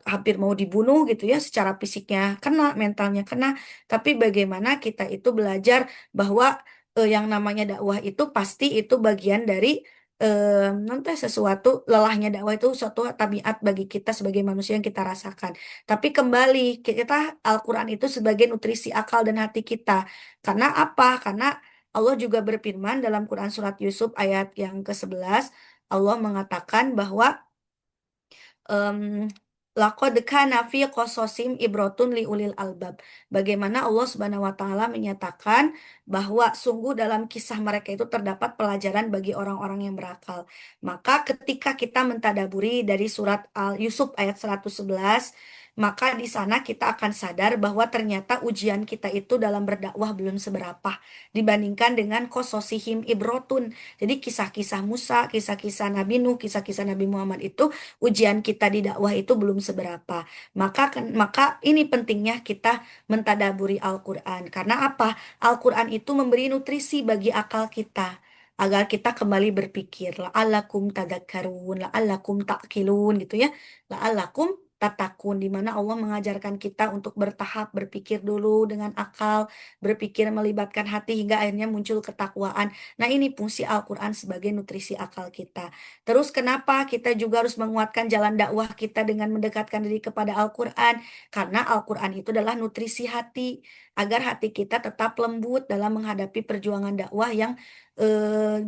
hampir mau dibunuh gitu ya, secara fisiknya kena, mentalnya kena. Tapi bagaimana kita itu belajar bahwa yang namanya dakwah itu pasti itu bagian dari nanti sesuatu, lelahnya dakwah itu suatu tabiat bagi kita sebagai manusia yang kita rasakan. Tapi kembali kita, Al-Quran itu sebagai nutrisi akal dan hati kita. Karena apa? Karena Allah juga berfirman dalam Quran surat Yusuf ayat yang ke-11, Allah mengatakan bahwa um, laqad kana fi qasasim ibrotun liulil albab. Bagaimana Allah Subhanahu wa taala menyatakan bahwa sungguh dalam kisah mereka itu terdapat pelajaran bagi orang-orang yang berakal. Maka ketika kita mentadaburi dari surat Al Yusuf ayat 111, maka di sana kita akan sadar bahwa ternyata ujian kita itu dalam berdakwah belum seberapa dibandingkan dengan qasasihim ibrotun. Jadi kisah-kisah Musa, kisah-kisah Nabi Nuh, kisah-kisah Nabi Muhammad itu, ujian kita di dakwah itu belum seberapa. Maka ini pentingnya kita mentadaburi Al-Qur'an. Karena apa? Al-Qur'an itu memberi nutrisi bagi akal kita agar kita kembali berpikir, la'allakum tadakkarun, la'allakum ta'qilun gitu ya. La'allakum tatakun, di mana Allah mengajarkan kita untuk bertahap berpikir dulu dengan akal, berpikir melibatkan hati hingga akhirnya muncul ketakwaan. Nah, ini fungsi Al-Qur'an sebagai nutrisi akal kita. Terus kenapa kita juga harus menguatkan jalan dakwah kita dengan mendekatkan diri kepada Al-Quran? Karena Al-Quran itu adalah nutrisi hati, agar hati kita tetap lembut dalam menghadapi perjuangan dakwah yang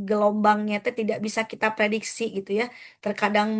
gelombangnya itu tidak bisa kita prediksi gitu ya. Terkadang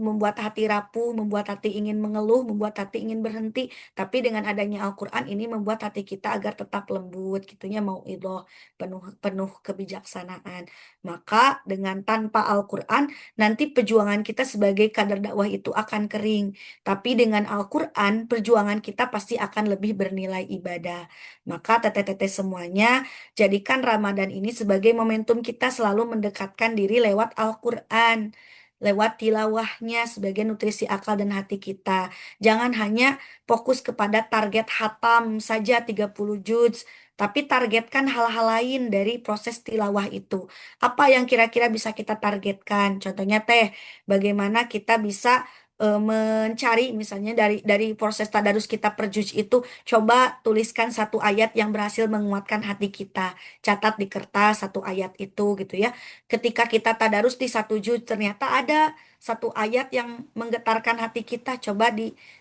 membuat hati rapuh, membuat hati ingin mengeluh, membuat hati ingin berhenti. Tapi dengan adanya Al-Quran ini membuat hati kita agar tetap lembut gitunya, mau itu penuh penuh kebijaksanaan. Maka dengan tanpa Al-Quran nanti perjuangan kita sebagai kader dakwah itu akan kering. Tapi dengan Al-Quran, perjuangan kita pasti akan lebih bernilai ibadah. Maka teteh-teteh semuanya, jadikan Ramadan ini sebagai momentum kita selalu mendekatkan diri lewat Al-Quran. Lewat tilawahnya sebagai nutrisi akal dan hati kita. Jangan hanya fokus kepada target hatam saja 30 juz, tapi targetkan hal-hal lain dari proses tilawah itu. Apa yang kira-kira bisa kita targetkan? Contohnya teh, bagaimana kita bisa mencari misalnya dari proses tadarus kita per juz itu, coba tuliskan satu ayat yang berhasil menguatkan hati kita. Catat di kertas satu ayat itu gitu ya. Ketika kita tadarus di satu juz, ternyata ada satu ayat yang menggetarkan hati kita, coba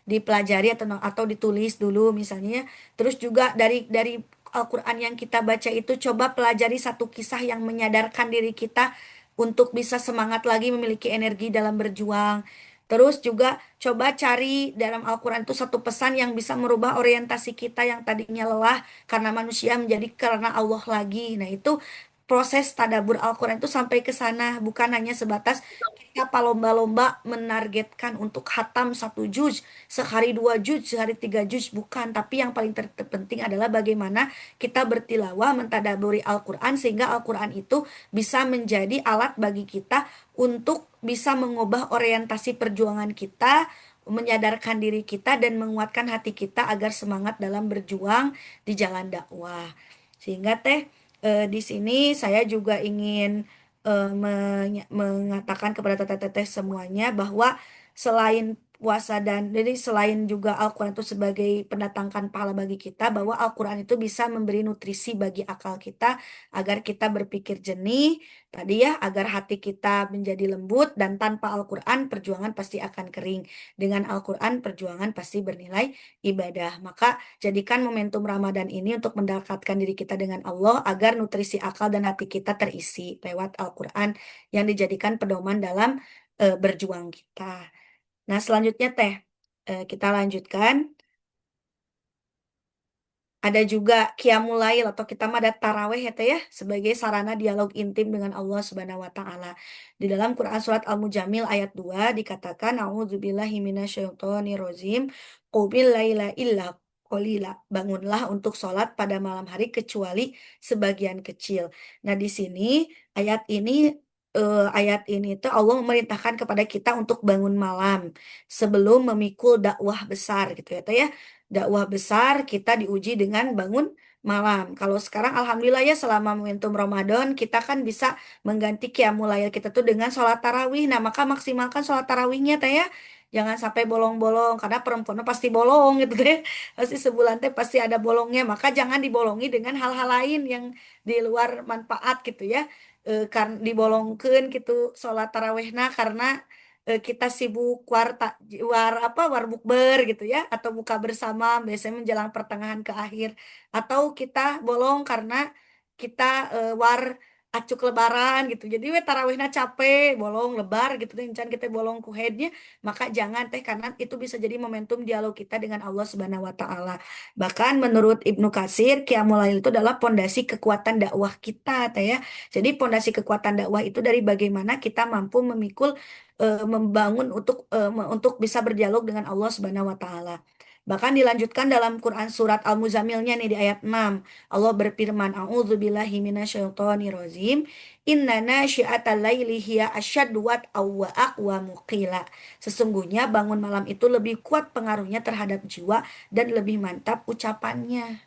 dipelajari atau ditulis dulu misalnya. Terus juga dari Al-Quran yang kita baca itu, coba pelajari satu kisah yang menyadarkan diri kita untuk bisa semangat lagi memiliki energi dalam berjuang. Terus juga coba cari dalam Al-Quran itu satu pesan yang bisa merubah orientasi kita yang tadinya lelah karena manusia menjadi karena Allah lagi. Nah, itu proses tadabur Al-Quran itu sampai ke sana, bukan hanya sebatas kita lomba-lomba menargetkan untuk khatam satu juz, sehari 2 juz, sehari 3 juz, bukan. Tapi yang paling terpenting adalah bagaimana kita bertilawah, mentadaburi Al-Quran, sehingga Al-Quran itu bisa menjadi alat bagi kita untuk bisa mengubah orientasi perjuangan kita, menyadarkan diri kita, dan menguatkan hati kita agar semangat dalam berjuang di jalan dakwah. Sehingga teh Di sini saya juga ingin mengatakan kepada teteh-teteh semuanya bahwa selain puasa dan jadi selain juga Al-Quran itu sebagai pendatangkan pahala bagi kita, bahwa Al-Quran itu bisa memberi nutrisi bagi akal kita agar kita berpikir jernih, tadi ya, agar hati kita menjadi lembut, dan tanpa Al-Quran perjuangan pasti akan kering. Dengan Al-Quran perjuangan pasti bernilai ibadah. Maka jadikan momentum Ramadan ini untuk mendekatkan diri kita dengan Allah agar nutrisi akal dan hati kita terisi lewat Al-Quran yang dijadikan pedoman dalam berjuang kita. Nah, selanjutnya Teh, kita lanjutkan. Ada juga Qiyamul Lail atau kita mah ada taraweh ya Teh ya sebagai sarana dialog intim dengan Allah Subhanahu wa taala. Di dalam Quran surat Al-Mujamil ayat 2 dikatakan A'udzubillahi minasyaitonirrajim qumil laila illa qalila. Bangunlah untuk sholat pada malam hari kecuali sebagian kecil. Nah, di sini ayat ini tuh Allah memerintahkan kepada kita untuk bangun malam sebelum memikul dakwah besar gitu ya Teh ya. Dakwah besar kita diuji dengan bangun malam. Kalau sekarang alhamdulillah ya selama momentum Ramadan kita kan bisa mengganti qiyamul lail kita tuh dengan sholat tarawih. Nah, maka maksimalkan sholat tarawihnya teh ya. Jangan sampai bolong-bolong karena perempuan pasti bolong gitu deh. Pasti sebulan teh pasti ada bolongnya. Maka jangan dibolongi dengan hal-hal lain yang di luar manfaat gitu ya. Kan dibolongkeun gitu sholat tarawihna karena kita sibuk war bukber gitu ya atau buka bersama biasanya menjelang pertengahan ke akhir atau kita bolong karena kita war acuk lebaran gitu jadi we tarawihna capek bolong lebar gitu dan can kita bolong ku headnya maka jangan teh karena itu bisa jadi momentum dialog kita dengan Allah Subhanahu wa taala. Bahkan menurut Ibnu Katsir Qiyamul Lail itu adalah pondasi kekuatan dakwah kita teh ya. Jadi pondasi kekuatan dakwah itu dari bagaimana kita mampu memikul membangun untuk bisa berdialog dengan Allah Subhanahu wa taala. Bahkan dilanjutkan dalam Quran surat Al-Muzammilnya nih di ayat 6. Allah berfirman, "A'udzubillahi minasyaitonirrajim. Inna nasyi'atal laili hiya asyaddu wat'aw wa aqwamu qila." Sesungguhnya bangun malam itu lebih kuat pengaruhnya terhadap jiwa dan lebih mantap ucapannya.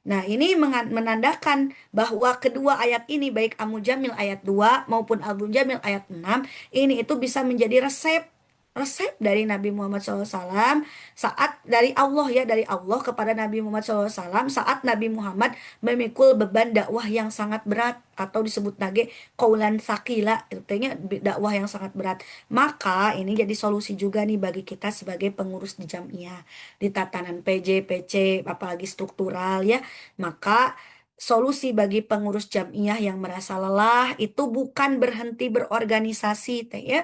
Nah, ini menandakan bahwa kedua ayat ini, baik Al-Mujamil ayat 2 maupun Al-Mujamil ayat 6 ini itu bisa menjadi resep resep dari Nabi Muhammad SAW saat dari Allah ya, dari Allah kepada Nabi Muhammad SAW saat Nabi Muhammad memikul beban dakwah yang sangat berat atau disebut lagi kaulan sakila, artinya dakwah yang sangat berat. Maka ini jadi solusi juga nih bagi kita sebagai pengurus di Jamiah, di tatanan PJ, PC, apalagi struktural ya. Maka solusi bagi pengurus Jamiah yang merasa lelah itu bukan berhenti berorganisasi teh ya.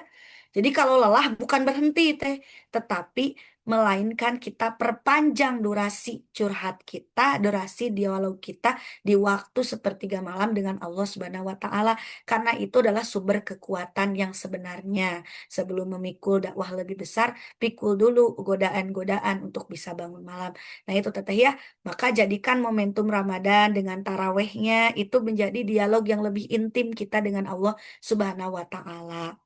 Jadi kalau lelah bukan berhenti teh, tetapi melainkan kita perpanjang durasi curhat kita, durasi dialog kita di waktu sepertiga malam dengan Allah Subhanahu wa taala karena itu adalah sumber kekuatan yang sebenarnya. Sebelum memikul dakwah lebih besar, pikul dulu godaan-godaan untuk bisa bangun malam. Nah, itu teteh ya. Maka jadikan momentum Ramadan dengan tarawehnya itu menjadi dialog yang lebih intim kita dengan Allah Subhanahu wa taala.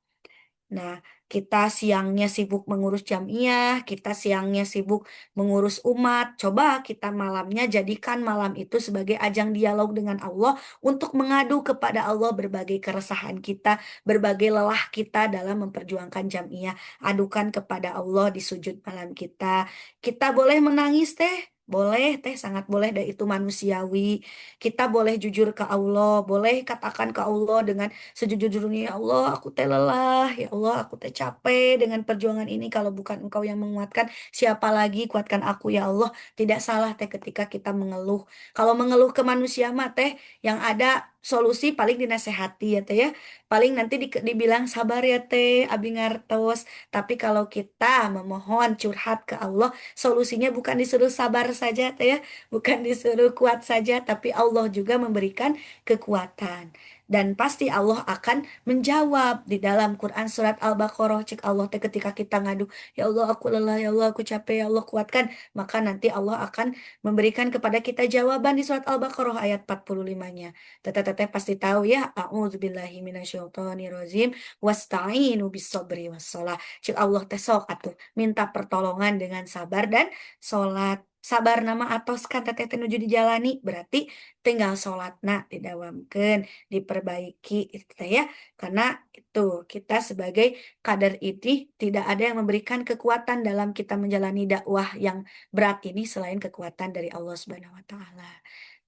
Nah, kita siangnya sibuk mengurus jamiah, kita siangnya sibuk mengurus umat. Coba kita malamnya jadikan malam itu sebagai ajang dialog dengan Allah untuk mengadu kepada Allah berbagai keresahan kita, berbagai lelah kita dalam memperjuangkan jamiah. Adukan kepada Allah di sujud malam kita. Kita boleh menangis teh. Boleh teh, sangat boleh dan itu manusiawi. Kita boleh jujur ke Allah, boleh katakan ke Allah dengan sejujur-jujurnya, ya Allah, aku teh lelah, ya Allah, aku teh capek dengan perjuangan ini. Kalau bukan Engkau yang menguatkan, siapa lagi kuatkan aku, ya Allah. Tidak salah teh ketika kita mengeluh. Kalau mengeluh ke manusia mah teh, yang ada solusi paling dinasehati ya teh ya. Paling nanti dibilang sabar ya teh, abi ngartos. Tapi kalau kita memohon curhat ke Allah, solusinya bukan disuruh sabar saja teh ya, bukan disuruh kuat saja, tapi Allah juga memberikan kekuatan. Dan pasti Allah akan menjawab di dalam Quran surat Al-Baqarah. Cek Allah teh ketika kita ngadu, ya Allah aku lelah, ya Allah aku capek, ya Allah kuatkan. Maka nanti Allah akan memberikan kepada kita jawaban di surat Al-Baqarah ayat 45-nya. Teteh-teteh pasti tahu ya. A'udzubillahi minasyaitonirrajim. Wasta'inu bis-sabri was-shalah. Cek Allah teh sok atuh minta pertolongan dengan sabar dan sholat. sabar nama atos kan teteh teh nuju dijalani berarti tinggal sholatna didawamkeun diperbaiki itu teh ya karena itu kita sebagai kader ini tidak ada yang memberikan kekuatan dalam kita menjalani dakwah yang berat ini selain kekuatan dari Allah Subhanahu wa taala.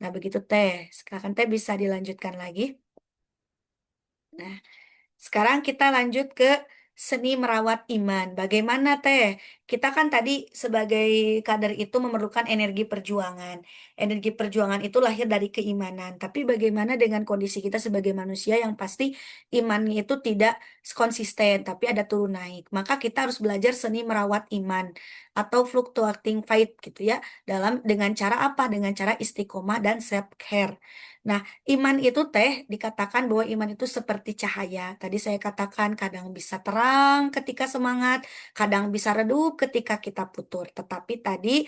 Nah, begitu teh. Sekarang teh bisa dilanjutkan lagi. Nah, sekarang kita lanjut ke seni merawat iman. Bagaimana teh? Kita kan tadi sebagai kader itu memerlukan energi perjuangan. Energi perjuangan itu lahir dari keimanan. Tapi bagaimana dengan kondisi kita sebagai manusia yang pasti imannya itu tidak konsisten, tapi ada turun naik. Maka kita harus belajar seni merawat iman atau fluctuating faith gitu ya. Dengan cara apa? Dengan cara istiqomah dan self care. Nah, iman itu teh dikatakan bahwa iman itu seperti cahaya. Tadi saya katakan kadang bisa terang ketika semangat, kadang bisa redup ketika kita putur. Tetapi tadi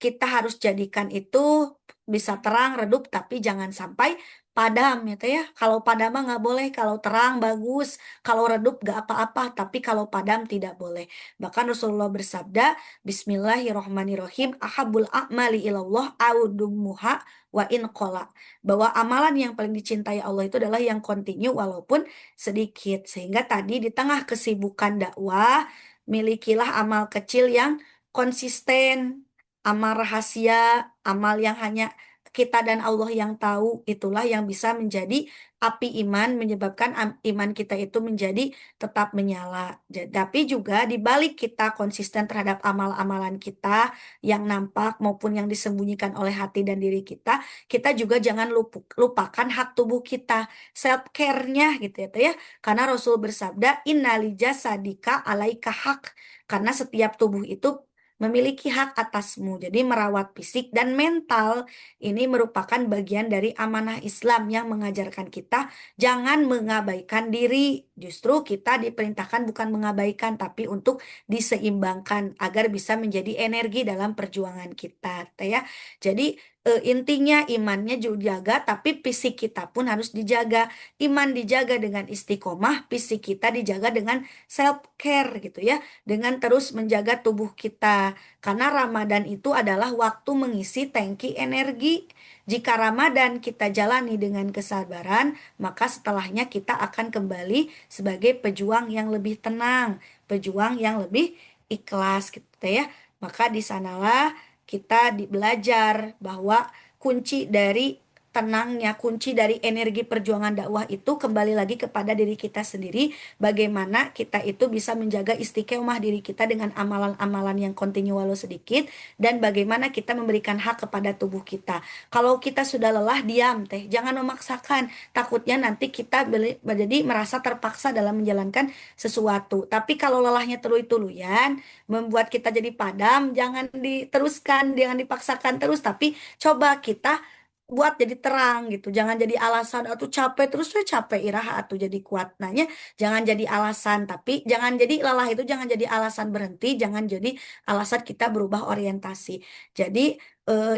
kita harus jadikan itu bisa terang, redup, tapi jangan sampai padam ya teh ya. Kalau padam mah nggak boleh, kalau terang bagus, kalau redup nggak apa-apa, tapi kalau padam tidak boleh. Bahkan Rasulullah bersabda, Bismillahirrohmanirrohim, ahabul a'mali ilallah audumuha wa in qala bahwa amalan yang paling dicintai Allah itu adalah yang kontinu walaupun sedikit. Sehingga tadi di tengah kesibukan dakwah, milikilah amal kecil yang konsisten, amal rahasia, amal yang hanya kita dan Allah yang tahu, itulah yang bisa menjadi api iman, menyebabkan iman kita itu menjadi tetap menyala. Tapi juga di balik kita konsisten terhadap amal-amalan kita yang nampak maupun yang disembunyikan oleh hati dan diri kita, kita juga jangan lupakan hak tubuh kita, self care-nya gitu ya, Teh ya. Karena Rasul bersabda, innali jasadika alaika hak. Karena setiap tubuh itu memiliki hak atasmu. Jadi merawat fisik dan mental ini merupakan bagian dari amanah Islam yang mengajarkan kita jangan mengabaikan diri. Justru kita diperintahkan bukan mengabaikan, tapi untuk diseimbangkan agar bisa menjadi energi dalam perjuangan kita, Teh ya. Jadi intinya imannya juga dijaga, tapi fisik kita pun harus dijaga. Iman dijaga dengan istiqomah, fisik kita dijaga dengan self care gitu ya, dengan terus menjaga tubuh kita. Karena Ramadan itu adalah waktu mengisi tangki energi. Jika Ramadan kita jalani dengan kesabaran, maka setelahnya kita akan kembali sebagai pejuang yang lebih tenang, pejuang yang lebih ikhlas gitu ya. Maka di sanalah kita belajar bahwa kunci dari tenangnya, kunci dari energi perjuangan dakwah itu kembali lagi kepada diri kita sendiri, bagaimana kita itu bisa menjaga istiqomah diri kita dengan amalan-amalan yang kontinu walau sedikit, dan bagaimana kita memberikan hak kepada tubuh kita. Kalau kita sudah lelah, diam teh, jangan memaksakan, takutnya nanti kita menjadi merasa terpaksa dalam menjalankan sesuatu. Tapi kalau lelahnya tuluy-tuluyan, membuat kita jadi padam, jangan diteruskan, jangan dipaksakan terus, tapi coba kita buat jadi terang gitu. Jangan jadi alasan atau capek terus saya capek iraha atau jadi kuat. Nanya, jangan jadi alasan, tapi jangan jadi lelah itu jangan jadi alasan berhenti, jangan jadi alasan kita berubah orientasi. Jadi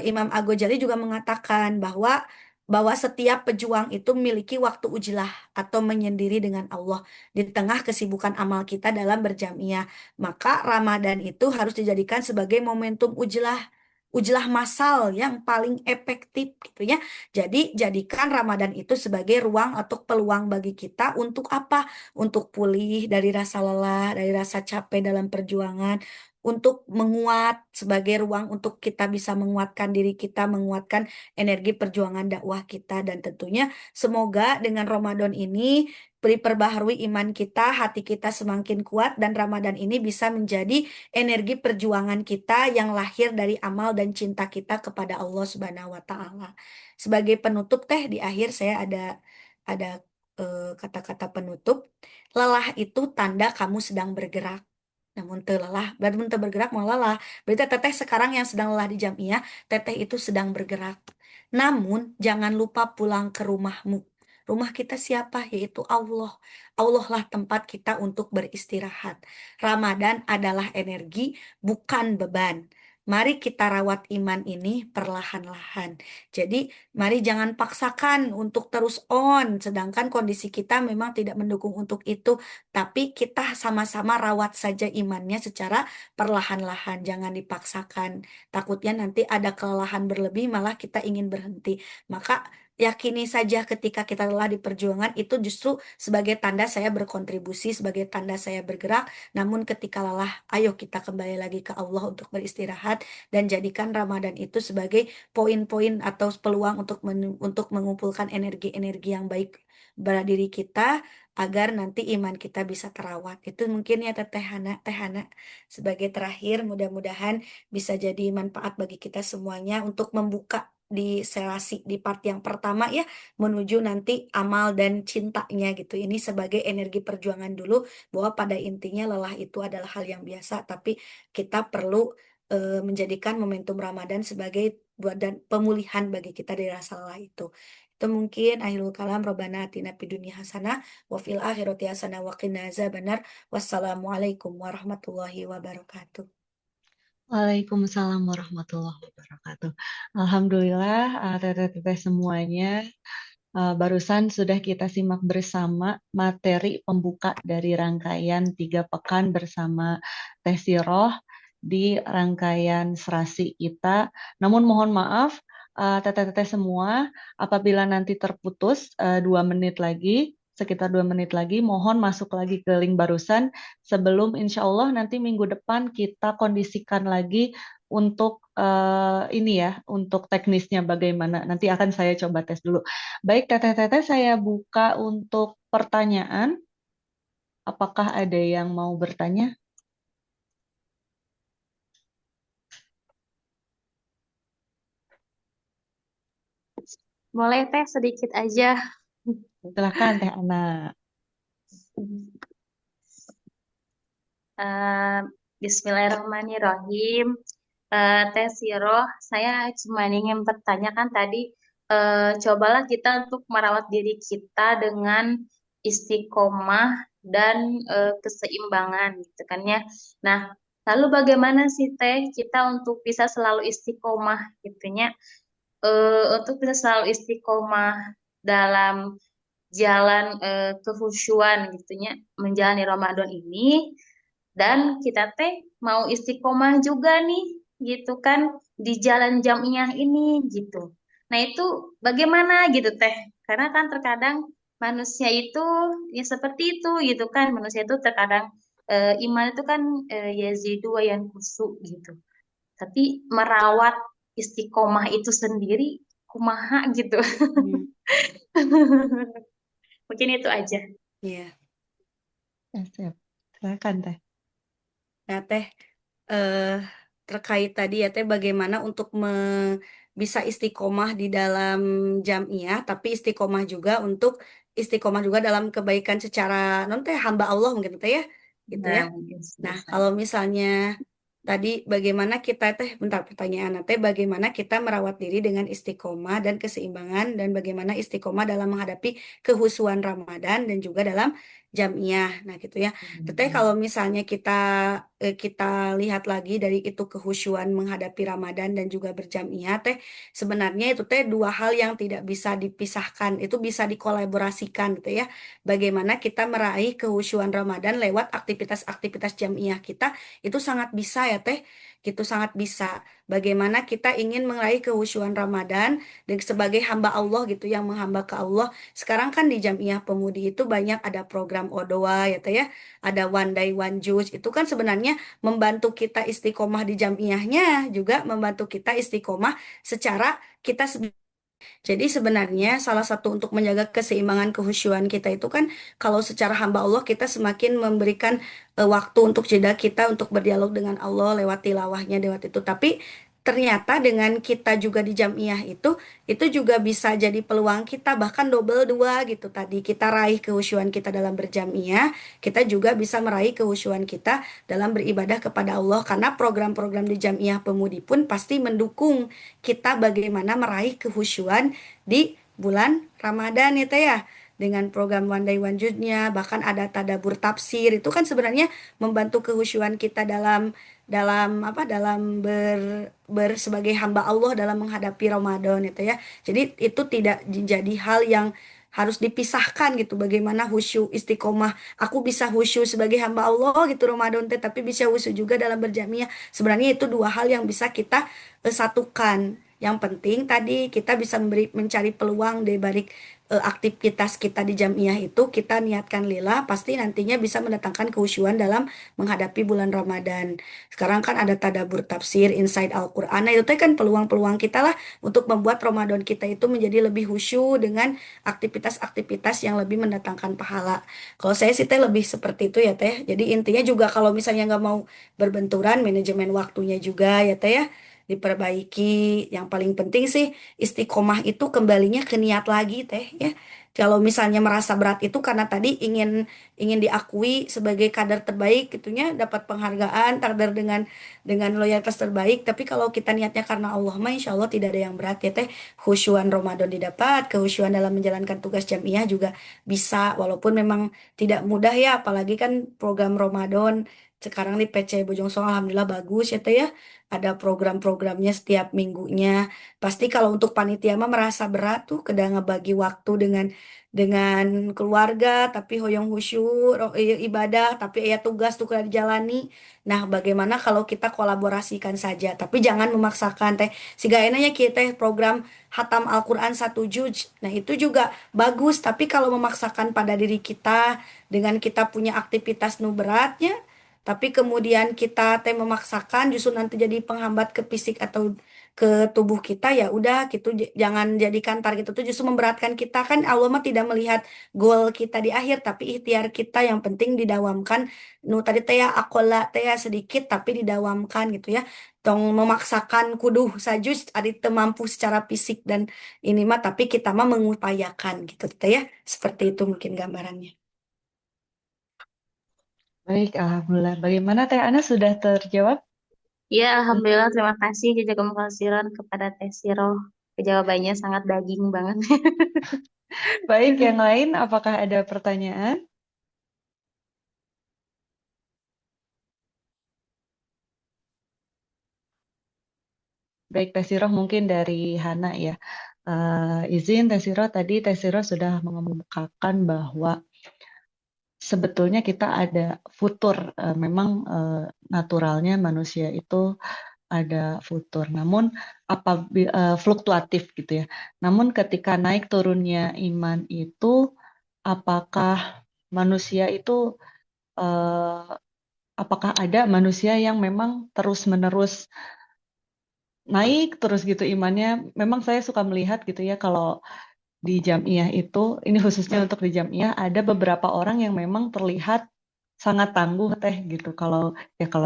Imam Al-Ghazali juga mengatakan bahwa setiap pejuang itu memiliki waktu ujilah atau menyendiri dengan Allah di tengah kesibukan amal kita dalam berjamiah. Maka Ramadan itu harus dijadikan sebagai momentum ujilah masal yang paling efektif gitu ya. Jadi jadikan Ramadan itu sebagai ruang atau peluang bagi kita untuk apa? Untuk pulih dari rasa lelah, dari rasa capek dalam perjuangan, untuk menguat sebagai ruang untuk kita bisa menguatkan diri kita, menguatkan energi perjuangan dakwah kita, dan tentunya semoga dengan Ramadan ini diperbaharui iman kita, hati kita semakin kuat, dan Ramadan ini bisa menjadi energi perjuangan kita yang lahir dari amal dan cinta kita kepada Allah Subhanahu wa taala. Sebagai penutup teh di akhir saya ada kata-kata penutup. Lelah itu tanda kamu sedang bergerak. Namun teu lelah, mun teu bergerak mau lelah. Berarti teteh sekarang yang sedang lelah di jamiah, teteh itu sedang bergerak. Namun jangan lupa pulang ke rumahmu. Rumah kita siapa? Yaitu Allah. Allah lah tempat kita untuk beristirahat. Ramadan adalah energi, bukan beban. mari kita rawat iman ini perlahan-lahan. Jadi, mari jangan paksakan untuk terus on, sedangkan kondisi kita memang tidak mendukung untuk itu, tapi kita sama-sama rawat saja imannya secara perlahan-lahan, jangan dipaksakan. Takutnya nanti ada kelelahan berlebih, malah kita ingin berhenti. Maka yakini saja ketika kita lelah di perjuangan itu justru sebagai tanda saya berkontribusi, sebagai tanda saya bergerak. Namun ketika lelah, ayo kita kembali lagi ke Allah untuk beristirahat dan jadikan Ramadan itu sebagai poin-poin atau peluang untuk mengumpulkan energi-energi yang baik pada diri kita agar nanti iman kita bisa terawat. Itu mungkin ya Teh Hana sebagai terakhir mudah-mudahan bisa jadi manfaat bagi kita semuanya untuk membuka di selasi di part yang pertama ya menuju nanti amal dan cintanya gitu. Ini sebagai energi perjuangan dulu bahwa pada intinya lelah itu adalah hal yang biasa tapi kita perlu menjadikan momentum Ramadan sebagai buat dan pemulihan bagi kita dari rasa lelah itu. Itu mungkin akhirul kalam Robbana atina fid dunya hasanah wa fil akhirati hasanah wa qina azabannar. Wassalamualaikum warahmatullahi wabarakatuh. Waalaikumsalam warahmatullahi wabarakatuh. Alhamdulillah, teteh-teteh semuanya. Barusan sudah kita simak bersama materi pembuka dari rangkaian 3 pekan bersama Teh Siroh di rangkaian serasi kita. Namun mohon maaf, teteh-teteh semua, apabila nanti terputus 2 menit lagi, sekitar 2 menit lagi, mohon masuk lagi ke link barusan sebelum insya Allah nanti minggu depan kita kondisikan lagi untuk ini ya, untuk teknisnya bagaimana. Nanti akan saya coba tes dulu. Baik, teteh-teteh saya buka untuk pertanyaan. Apakah ada yang mau bertanya? Boleh Teh sedikit aja. Silakan Teh Ana. Eh, Bismillahirrahmanirrahim. Teh Siroh, saya cuma ingin bertanyakan tadi, cobalah kita untuk merawat diri kita dengan istiqomah dan keseimbangan, gitu kan ya. Nah, lalu bagaimana sih Teh kita untuk bisa selalu istiqomah, gitunya, untuk bisa selalu istiqomah dalam jalan kehusyuan, gitunya, menjalani Ramadan ini dan kita teh mau istiqomah juga nih gitu kan di jalan jamiah ini gitu. Nah itu bagaimana gitu teh? Karena kan terkadang manusia itu ya seperti itu gitu kan. Manusia itu terkadang iman itu kan yazidu wa yanqusu gitu. Tapi merawat istiqomah itu sendiri kumaha gitu. Hmm, Mungkin itu aja. iya. Ya, siap. Silakan Teh. Nah, Teh, eh, terkait tadi ya Teh, bagaimana untuk bisa istiqomah di dalam jamiah, tapi istiqomah juga dalam kebaikan secara non Teh hamba Allah mungkin Teh ya, gitu ya. Nah, mungkin Nah, selesai. kalau misalnya tadi bagaimana kita Teh, bentar pertanyaan Teh, bagaimana kita merawat diri dengan istiqomah dan keseimbangan dan bagaimana istiqomah dalam menghadapi kehusuan Ramadan dan juga dalam jamiah. Nah, gitu ya. Teteh kalau misalnya kita lihat lagi dari itu kehusyuan menghadapi Ramadan dan juga berjamiah teh sebenarnya itu teh dua hal yang tidak bisa dipisahkan, itu bisa dikolaborasikan gitu ya. Bagaimana kita meraih kehusyuan Ramadan lewat aktivitas-aktivitas jamiah kita itu sangat bisa ya teh, gitu sangat bisa. Bagaimana kita ingin meraih kehusyuan Ramadan dan sebagai hamba Allah gitu yang menghamba ke Allah. Sekarang kan di Jamiah Pemudi itu banyak ada program Odoa ya teh ya, ada One Day One Juice. Itu kan sebenarnya membantu kita istiqomah di jamiahnya juga membantu kita istiqomah secara kita jadi sebenarnya salah satu untuk menjaga keseimbangan kehusyuan kita itu kan kalau secara hamba Allah kita semakin memberikan waktu untuk jeda kita untuk berdialog dengan Allah lewat tilawahnya lewat itu. Tapi ternyata dengan kita juga di jamiah itu juga bisa jadi peluang kita bahkan double dua gitu tadi kita raih kehusyuan kita dalam berjamiah, kita juga bisa meraih kehusyuan kita dalam beribadah kepada Allah karena program-program di Jamiah Pemudi pun pasti mendukung kita bagaimana meraih kehusyuan di bulan Ramadan ya teh ya. dengan program One Day One Jude-nya, bahkan ada tadabur tafsir, itu kan sebenarnya membantu kehusyuan kita dalam apa dalam sebagai hamba Allah dalam menghadapi Ramadan itu ya. Jadi itu tidak jadi hal yang harus dipisahkan gitu. Bagaimana khusyuk istiqomah. Aku bisa khusyuk sebagai hamba Allah gitu Ramadan teh, tapi bisa khusyuk juga dalam berjamiah. Sebenarnya itu dua hal yang bisa kita satukan. Yang penting tadi kita bisa mencari peluang dari balik aktivitas kita di jamiah itu kita niatkan lillah pasti nantinya bisa mendatangkan kehusyuan dalam menghadapi bulan Ramadan. Sekarang kan ada tadabur tafsir, inside Al-Quran. Nah, itu teh kan peluang-peluang kita lah untuk membuat Ramadan kita itu menjadi lebih khusyuk dengan aktivitas-aktivitas yang lebih mendatangkan pahala. Kalau saya sih teh lebih seperti itu ya teh. Jadi intinya juga kalau misalnya nggak mau berbenturan, manajemen waktunya juga ya teh ya diperbaiki. Yang paling penting sih istiqomah itu kembalinya ke niat lagi teh ya. Kalau misalnya merasa berat itu karena tadi ingin ingin diakui sebagai kader terbaik gitunya dapat penghargaan takdir dengan loyalitas terbaik tapi kalau kita niatnya karena Allah mah insya Allah tidak ada yang berat ya teh khusyuan Ramadan didapat kehusyuan dalam menjalankan tugas jamiah juga bisa walaupun memang tidak mudah ya apalagi kan program Ramadan sekarang di PC Bojong Soang alhamdulillah bagus ya teh ya ada program-programnya setiap minggunya pasti kalau untuk panitia mah merasa berat tuh kadang ngebagi waktu dengan keluarga tapi hoyong khusyuk ibadah tapi ya tugas tuh kada dijalani. Nah, bagaimana kalau kita kolaborasikan saja tapi jangan memaksakan teh. Siga enaknya kita program hatam Al-Qur'an 1 juz. Nah, itu juga bagus tapi kalau memaksakan pada diri kita dengan kita punya aktivitas nu beratnya tapi kemudian kita teh memaksakan justru nanti jadi penghambat ke fisik atau ke tubuh kita ya udah gitu jangan jadikan target itu justru memberatkan kita kan Allah mah tidak melihat goal kita di akhir tapi ikhtiar kita yang penting didawamkan nu tadi teh ya akola teh ya sedikit tapi didawamkan gitu ya tong memaksakan kudu sajus adi teu mampu secara fisik dan ini mah tapi kita mah mengupayakan gitu teh ya seperti itu mungkin gambarannya. Baik, Alhamdulillah. Bagaimana Teh Ana sudah terjawab? Ya, Alhamdulillah, terima kasih jazakum khairan kepada Teh Siroh. Jawabannya sangat daging banget. Baik, yang lain apakah ada pertanyaan? Baik, Teh Siroh mungkin dari Hana ya. Izin Teh Siroh, tadi Teh Siroh sudah mengemukakan bahwa sebetulnya kita ada futur. Memang naturalnya manusia itu ada futur. Namun fluktuatif gitu ya. Namun ketika naik turunnya iman itu, apakah manusia itu eh, apakah ada manusia yang memang terus-menerus naik terus gitu imannya? Memang saya suka melihat gitu ya kalau di Jamiah itu, ini khususnya untuk di Jamiah, ada beberapa orang yang memang terlihat sangat tangguh teh gitu. Kalau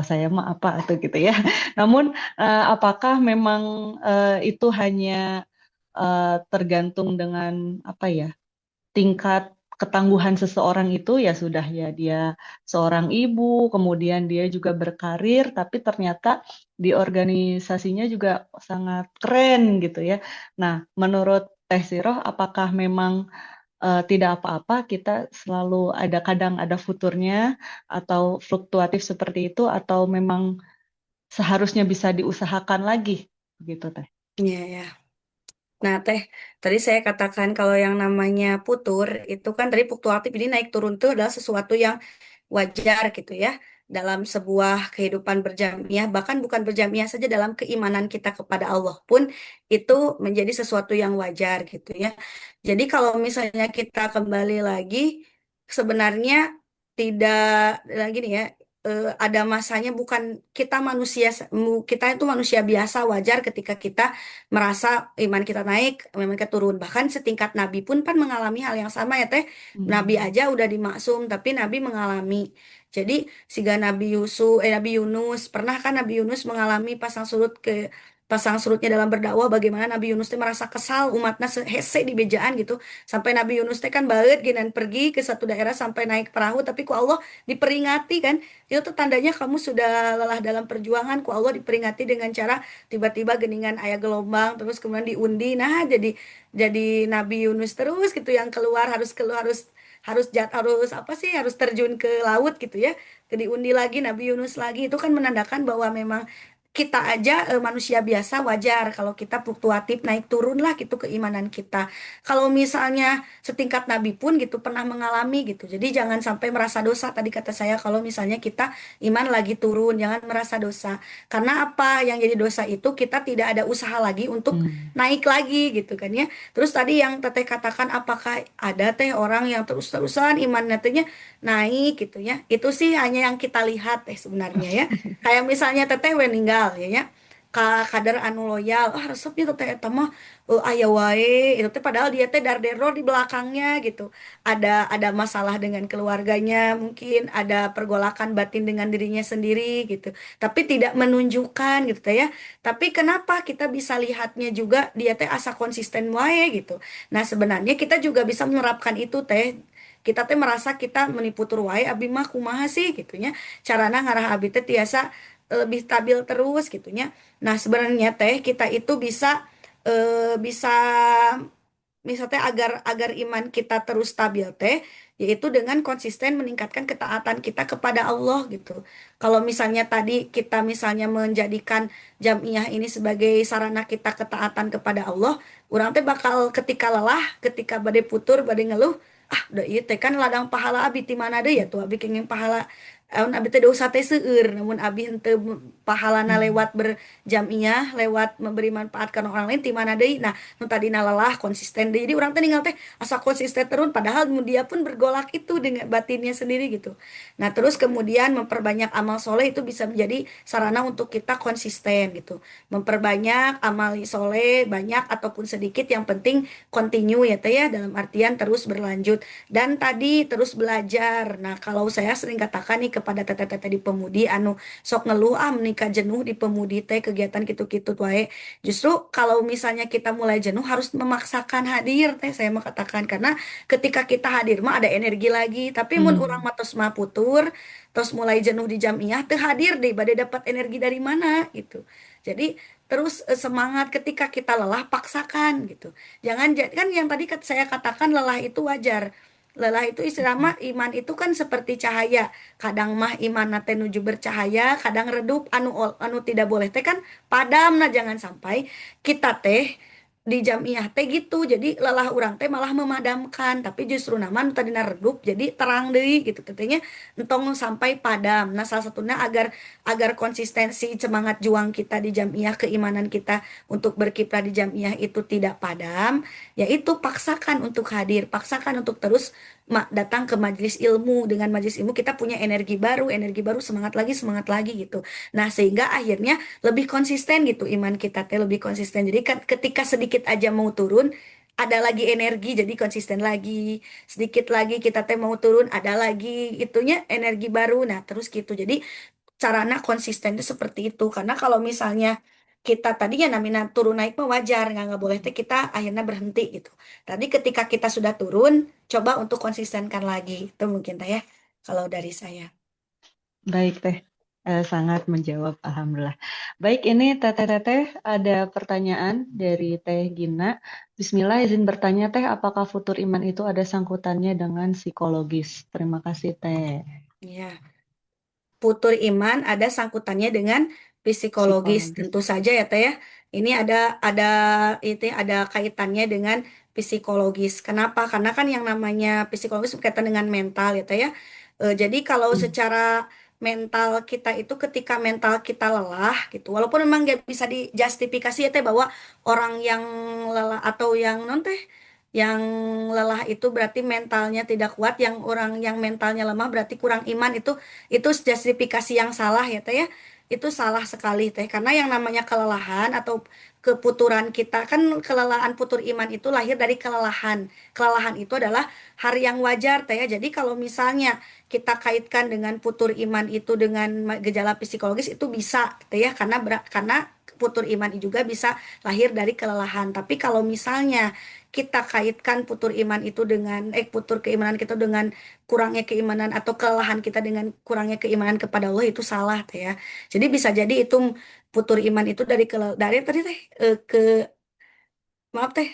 saya mah apa atau gitu ya. Namun apakah memang itu hanya tergantung dengan apa ya tingkat ketangguhan seseorang itu ya sudah ya dia seorang ibu, kemudian dia juga berkarir, tapi ternyata di organisasinya juga sangat keren gitu ya. Nah, menurut Teh Siroh, apakah memang tidak apa-apa kita selalu ada kadang ada futurnya atau fluktuatif seperti itu atau memang seharusnya bisa diusahakan lagi begitu Teh? Iya ya. Nah, Teh, tadi saya katakan kalau yang namanya putur itu kan tadi fluktuatif ini naik turun itu adalah sesuatu yang wajar gitu ya dalam sebuah kehidupan berjamiah bahkan bukan berjamiah saja dalam keimanan kita kepada Allah pun itu menjadi sesuatu yang wajar gitu ya. Jadi kalau misalnya kita kembali lagi sebenarnya tidak lagi nih ya ada masanya bukan kita manusia kita itu manusia biasa wajar ketika kita merasa iman kita naik, iman kita turun. Bahkan setingkat Nabi pun kan mengalami hal yang sama ya Teh. Nabi Hmm. aja udah dimaksum, tapi Nabi mengalami. Jadi, siga Nabi Yunus, pernah kan Nabi Yunus mengalami pasang surut ke pasang surutnya dalam berdakwah bagaimana Nabi Yunus teh merasa kesal umatnya hese di bejaan gitu sampai Nabi Yunus teh kan baet geunan pergi ke satu daerah sampai naik perahu tapi ku Allah diperingati kan itu tuh tandanya kamu sudah lelah dalam perjuangan ku Allah diperingati dengan cara tiba-tiba geningan ayah gelombang terus kemudian diundi nah jadi Nabi Yunus terus gitu yang keluar harus apa sih harus terjun ke laut gitu ya ke diundi lagi Nabi Yunus lagi itu kan menandakan bahwa memang kita aja manusia biasa wajar kalau kita fluktuatif naik turun lah gitu keimanan kita. Kalau misalnya setingkat Nabi pun gitu pernah mengalami gitu. Jadi jangan sampai merasa dosa tadi kata saya kalau misalnya kita iman lagi turun, jangan merasa dosa. Karena apa yang jadi dosa itu kita tidak ada usaha lagi untuk Hmm. naik lagi gitu kan ya. Terus tadi yang teteh katakan apakah ada teh orang yang terus-terusan imannya tehnya naik gitu ya. Itu sih hanya yang kita lihat teh sebenarnya ya kayak misalnya teteh meninggal ya nya kader anu loyal resepnya teteh eta mah aya wae itu teh padahal dia teh dar-deror di belakangnya gitu ada masalah dengan keluarganya mungkin ada pergolakan batin dengan dirinya sendiri gitu tapi tidak menunjukkan gitu teh ya tapi kenapa kita bisa lihatnya juga dia teh asa konsisten wae gitu nah sebenarnya kita juga bisa menerapkan itu teh kita teh merasa kita menipu tur wae abi mah kumaha sih gitunya carana ngarah abi teh tiasa lebih stabil terus gitunya. Nah, sebenarnya teh kita itu bisa misalnya agar agar iman kita terus stabil teh yaitu dengan konsisten meningkatkan ketaatan kita kepada Allah gitu. Kalau misalnya tadi kita misalnya menjadikan jamiah ini sebagai sarana kita ketaatan kepada Allah, orang teh bakal ketika lelah, ketika badai putur, badai ngeluh, ah udah iya teh kan ladang pahala abi ti mana deh ya tuh abi kenging pahala abi teh dosa teh seueur namun abi henteu pahalana lewat Hmm. berjamiah lewat memberi manfaat ke orang lain ti mana deui nah nu tadina lelah konsisten deui jadi urang teh ninggal teh asa konsisten terus padahal dia pun bergolak itu dengan batinnya sendiri gitu nah terus kemudian memperbanyak amal soleh itu bisa menjadi sarana untuk kita konsisten gitu memperbanyak amal soleh banyak ataupun sedikit yang penting continue ya teh ya dalam artian terus berlanjut dan tadi terus belajar. Nah, kalau saya sering katakan nih kepada teteh-teteh di pemudi anu sok ngeluh ah menikah jenuh di pemudi teh kegiatan gitu-gitu wae. Justru kalau misalnya kita mulai jenuh harus memaksakan hadir teh saya mau katakan karena ketika kita hadir mah ada energi lagi. Tapi mun urang Hmm. mah tos mah putur, tos mulai jenuh di jamiah teu hadir deh bade dapat energi dari mana gitu. Jadi terus semangat ketika kita lelah paksakan gitu. Jangan kan yang tadi saya katakan lelah itu wajar. Lelah itu istilah mah iman itu kan seperti cahaya. Kadang mah iman nate nuju bercahaya, kadang redup anu tidak boleh teh kan padam nah jangan sampai kita teh di jamiah teh gitu. Jadi lelah urang teh malah memadamkan, tapi justru naman tadina redup jadi terang deui gitu katanya entong sampai padam. Nah, salah satunya agar agar konsistensi semangat juang kita di jamiah keimanan kita untuk berkiprah di jamiah itu tidak padam, yaitu paksakan untuk hadir, paksakan untuk terus datang ke majelis ilmu. Dengan majelis ilmu kita punya energi baru, semangat lagi gitu. Nah, sehingga akhirnya lebih konsisten gitu iman kita teh lebih konsisten. Jadi kan ketika sedikit aja mau turun, ada lagi energi jadi konsisten lagi. Sedikit lagi kita teh mau turun, ada lagi itunya energi baru. Nah, terus gitu. Jadi caranya konsisten itu seperti itu. Karena kalau misalnya kita tadinya namanya turun naik mah wajar, nggak boleh teh kita akhirnya berhenti gitu. Tadi ketika kita sudah turun, coba untuk konsistenkan lagi. Itu mungkin teh ya, kalau dari saya. Baik Teh, sangat menjawab Alhamdulillah. Baik, ini Teteh-teteh ada pertanyaan dari Teh Gina. Bismillah, izin bertanya Teh, apakah futur iman itu ada sangkutannya dengan psikologis? Terima kasih Teh. Ya. Putur iman ada sangkutannya dengan psikologis Psikologis. tentu saja ya teh ya ini ada itu ada kaitannya dengan psikologis kenapa karena kan yang namanya psikologis berkaitan dengan mental ya teh ya jadi kalau Hmm. secara mental kita itu ketika mental kita lelah gitu walaupun memang nggak bisa dijustifikasi ya teh bahwa orang yang lelah atau yang non teh yang lelah itu berarti mentalnya tidak kuat yang orang yang mentalnya lemah berarti kurang iman itu justifikasi yang salah ya teh ya itu salah sekali teh karena yang namanya kelelahan atau keputuran kita kan kelelahan putur iman itu lahir dari kelelahan kelelahan itu adalah hal yang wajar teh ya jadi kalau misalnya kita kaitkan dengan putur iman itu dengan gejala psikologis itu bisa gitu ya, karena putur iman juga bisa lahir dari kelelahan. Tapi kalau misalnya kita kaitkan putur iman itu dengan putur keimanan kita dengan kurangnya keimanan atau kelelahan kita dengan kurangnya keimanan kepada Allah, itu salah tuh ya. Jadi bisa jadi itu putur iman itu dari tadi teh ke maaf teh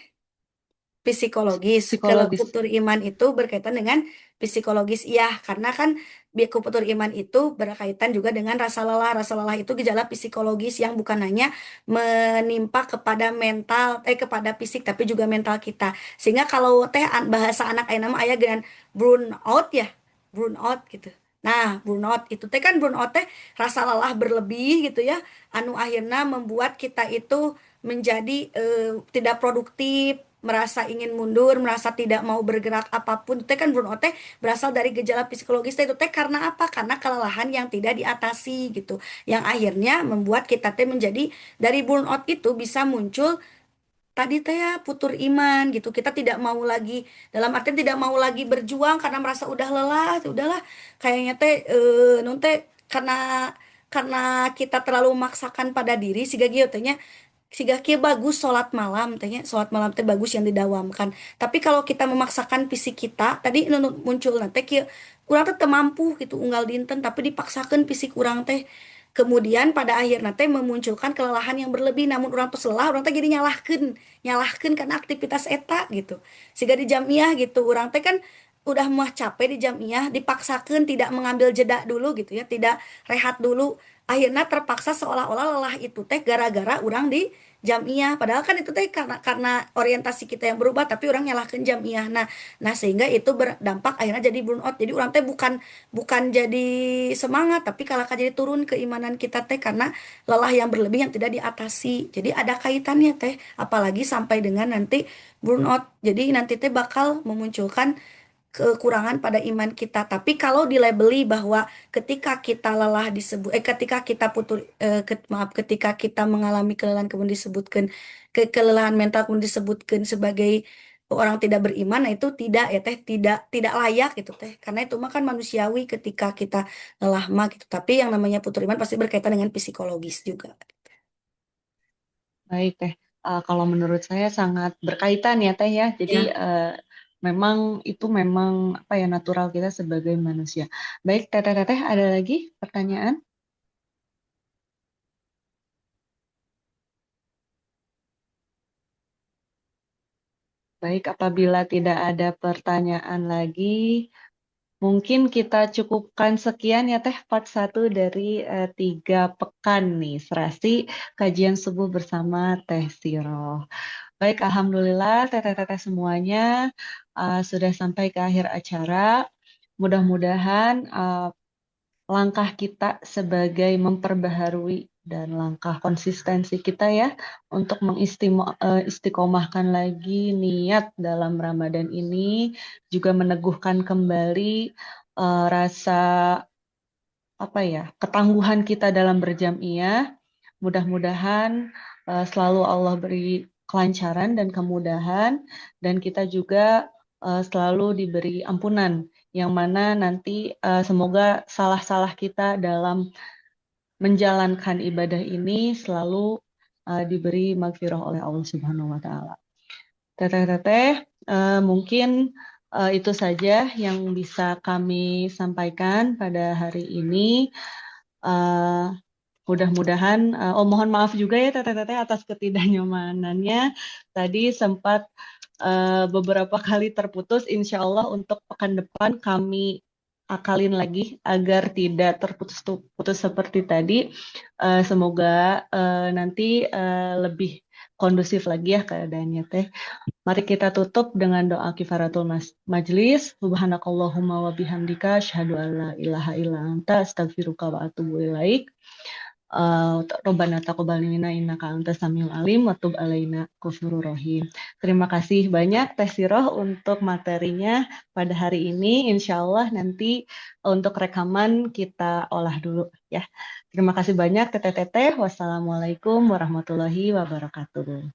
psikologis. Kalau Psikologis. putur iman itu berkaitan dengan psikologis, iya, karena kan putur iman itu berkaitan juga dengan rasa lelah. Rasa lelah itu gejala psikologis yang bukan hanya menimpa kepada kepada fisik, tapi juga mental kita. Sehingga kalau teh bahasa anak ayeuna mah aya dengan burnout ya, burnout gitu. Nah, burnout itu teh kan burnout teh rasa lelah berlebih gitu ya, anu akhirnya membuat kita itu menjadi tidak produktif, merasa ingin mundur, merasa tidak mau bergerak apapun. Itu kan burnout teh berasal dari gejala psikologis teh, itu teh karena apa? Karena kelelahan yang tidak diatasi gitu. Yang akhirnya membuat kita teh menjadi dari burnout itu bisa muncul tadi teh ya putur iman gitu. Kita tidak mau lagi, dalam artian tidak mau lagi berjuang karena merasa udah lelah, udahlah kayaknya teh non teh karena kita terlalu memaksakan pada diri si gagio tehnya siga kieu bagus sholat malam tanya, sholat malam teh bagus yang didawamkan. Tapi kalau kita memaksakan fisik kita tadi muncul nanti kieu urang teh teu mampu gitu unggal dinten, tapi dipaksakan fisik urang teh, kemudian pada akhir nanti memunculkan kelelahan yang berlebih. Namun orang tuh lelah, orang teh jadi nyalahkan nyalahkan karena aktivitas eta gitu. Sehingga di jamiah gitu orang teh kan udah muah capek di jamiah, dipaksakan tidak mengambil jeda dulu gitu ya, tidak rehat dulu, akhirnya terpaksa seolah-olah lelah itu teh gara-gara orang di jamiah, padahal kan itu teh karena orientasi kita yang berubah, tapi orang nyalahkan jamiah. Nah sehingga itu berdampak akhirnya jadi burnout. Jadi orang teh bukan bukan jadi semangat, tapi kalau jadi turun keimanan kita teh karena lelah yang berlebih yang tidak diatasi. Jadi ada kaitannya teh, apalagi sampai dengan nanti burnout. Jadi nanti teh bakal memunculkan kekurangan pada iman kita. Tapi kalau dilabeli bahwa ketika kita lelah ketika kita maaf, ketika kita mengalami kelelahan kemudian disebutkan kelelahan mental kemudian disebutkan sebagai orang tidak beriman, nah itu tidak ya teh, tidak layak gitu teh. Karena itu mah kan manusiawi ketika kita lelah mah gitu. Tapi yang namanya putur iman pasti berkaitan dengan psikologis juga. Baik Teh. Kalau menurut saya sangat berkaitan ya Teh ya. Jadi Ya. memang itu memang apa ya natural kita sebagai manusia. Baik Teteh ada lagi pertanyaan? Baik, apabila tidak ada pertanyaan lagi, mungkin kita cukupkan sekian ya Teh part 1 dari 3 pekan nih serasi kajian subuh bersama Teh Siroh. Baik, Alhamdulillah Teteh-teteh semuanya sudah sampai ke akhir acara. Mudah-mudahan langkah kita sebagai memperbaharui dan langkah konsistensi kita ya untuk mengistiqomahkan lagi niat dalam Ramadan ini juga meneguhkan kembali rasa apa ya ketangguhan kita dalam berjamiyah. Mudah-mudahan selalu Allah beri kelancaran dan kemudahan dan kita juga selalu diberi ampunan yang mana nanti semoga salah-salah kita dalam menjalankan ibadah ini selalu diberi magfirah oleh Allah Subhanahu wa taala. Teteh-teteh, mungkin itu saja yang bisa kami sampaikan pada hari ini. Mudah-mudahan, mohon maaf juga ya teteh-teteh atas ketidaknyamanannya. Tadi sempat beberapa kali terputus. Insya Allah untuk pekan depan kami akalin lagi agar tidak terputus-putus seperti tadi. Semoga nanti lebih kondusif lagi ya keadaannya teh. Mari kita tutup dengan doa kifaratul majlis. Subhanakallahumma wa bihamdika asyhadu an la ilaha illa anta astaghfiruka wa atubu ilaik. Robbana taqabbal minna innaka antas samiul alim wa tub alaina ghafurur rahim. Terima kasih banyak Teh Siroh untuk materinya pada hari ini. Insya Allah nanti untuk rekaman kita olah dulu ya. Terima kasih banyak Teteh-teteh. Wassalamualaikum warahmatullahi wabarakatuh.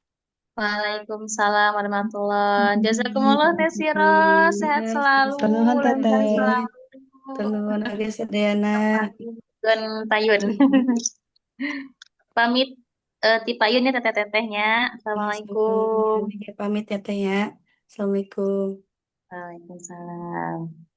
Waalaikumsalam warahmatullahi wabarakatuh. Jazakumullah Teh Siro, sehat selalu, Salam lancar Teteh. selalu. Turun Aga Sedayana. Dan Tayun. Pamit Ti Payun ya teteh-tetehnya. Assalamualaikum. Pamit ya Teh ya. Assalamualaikum. Waalaikumsalam.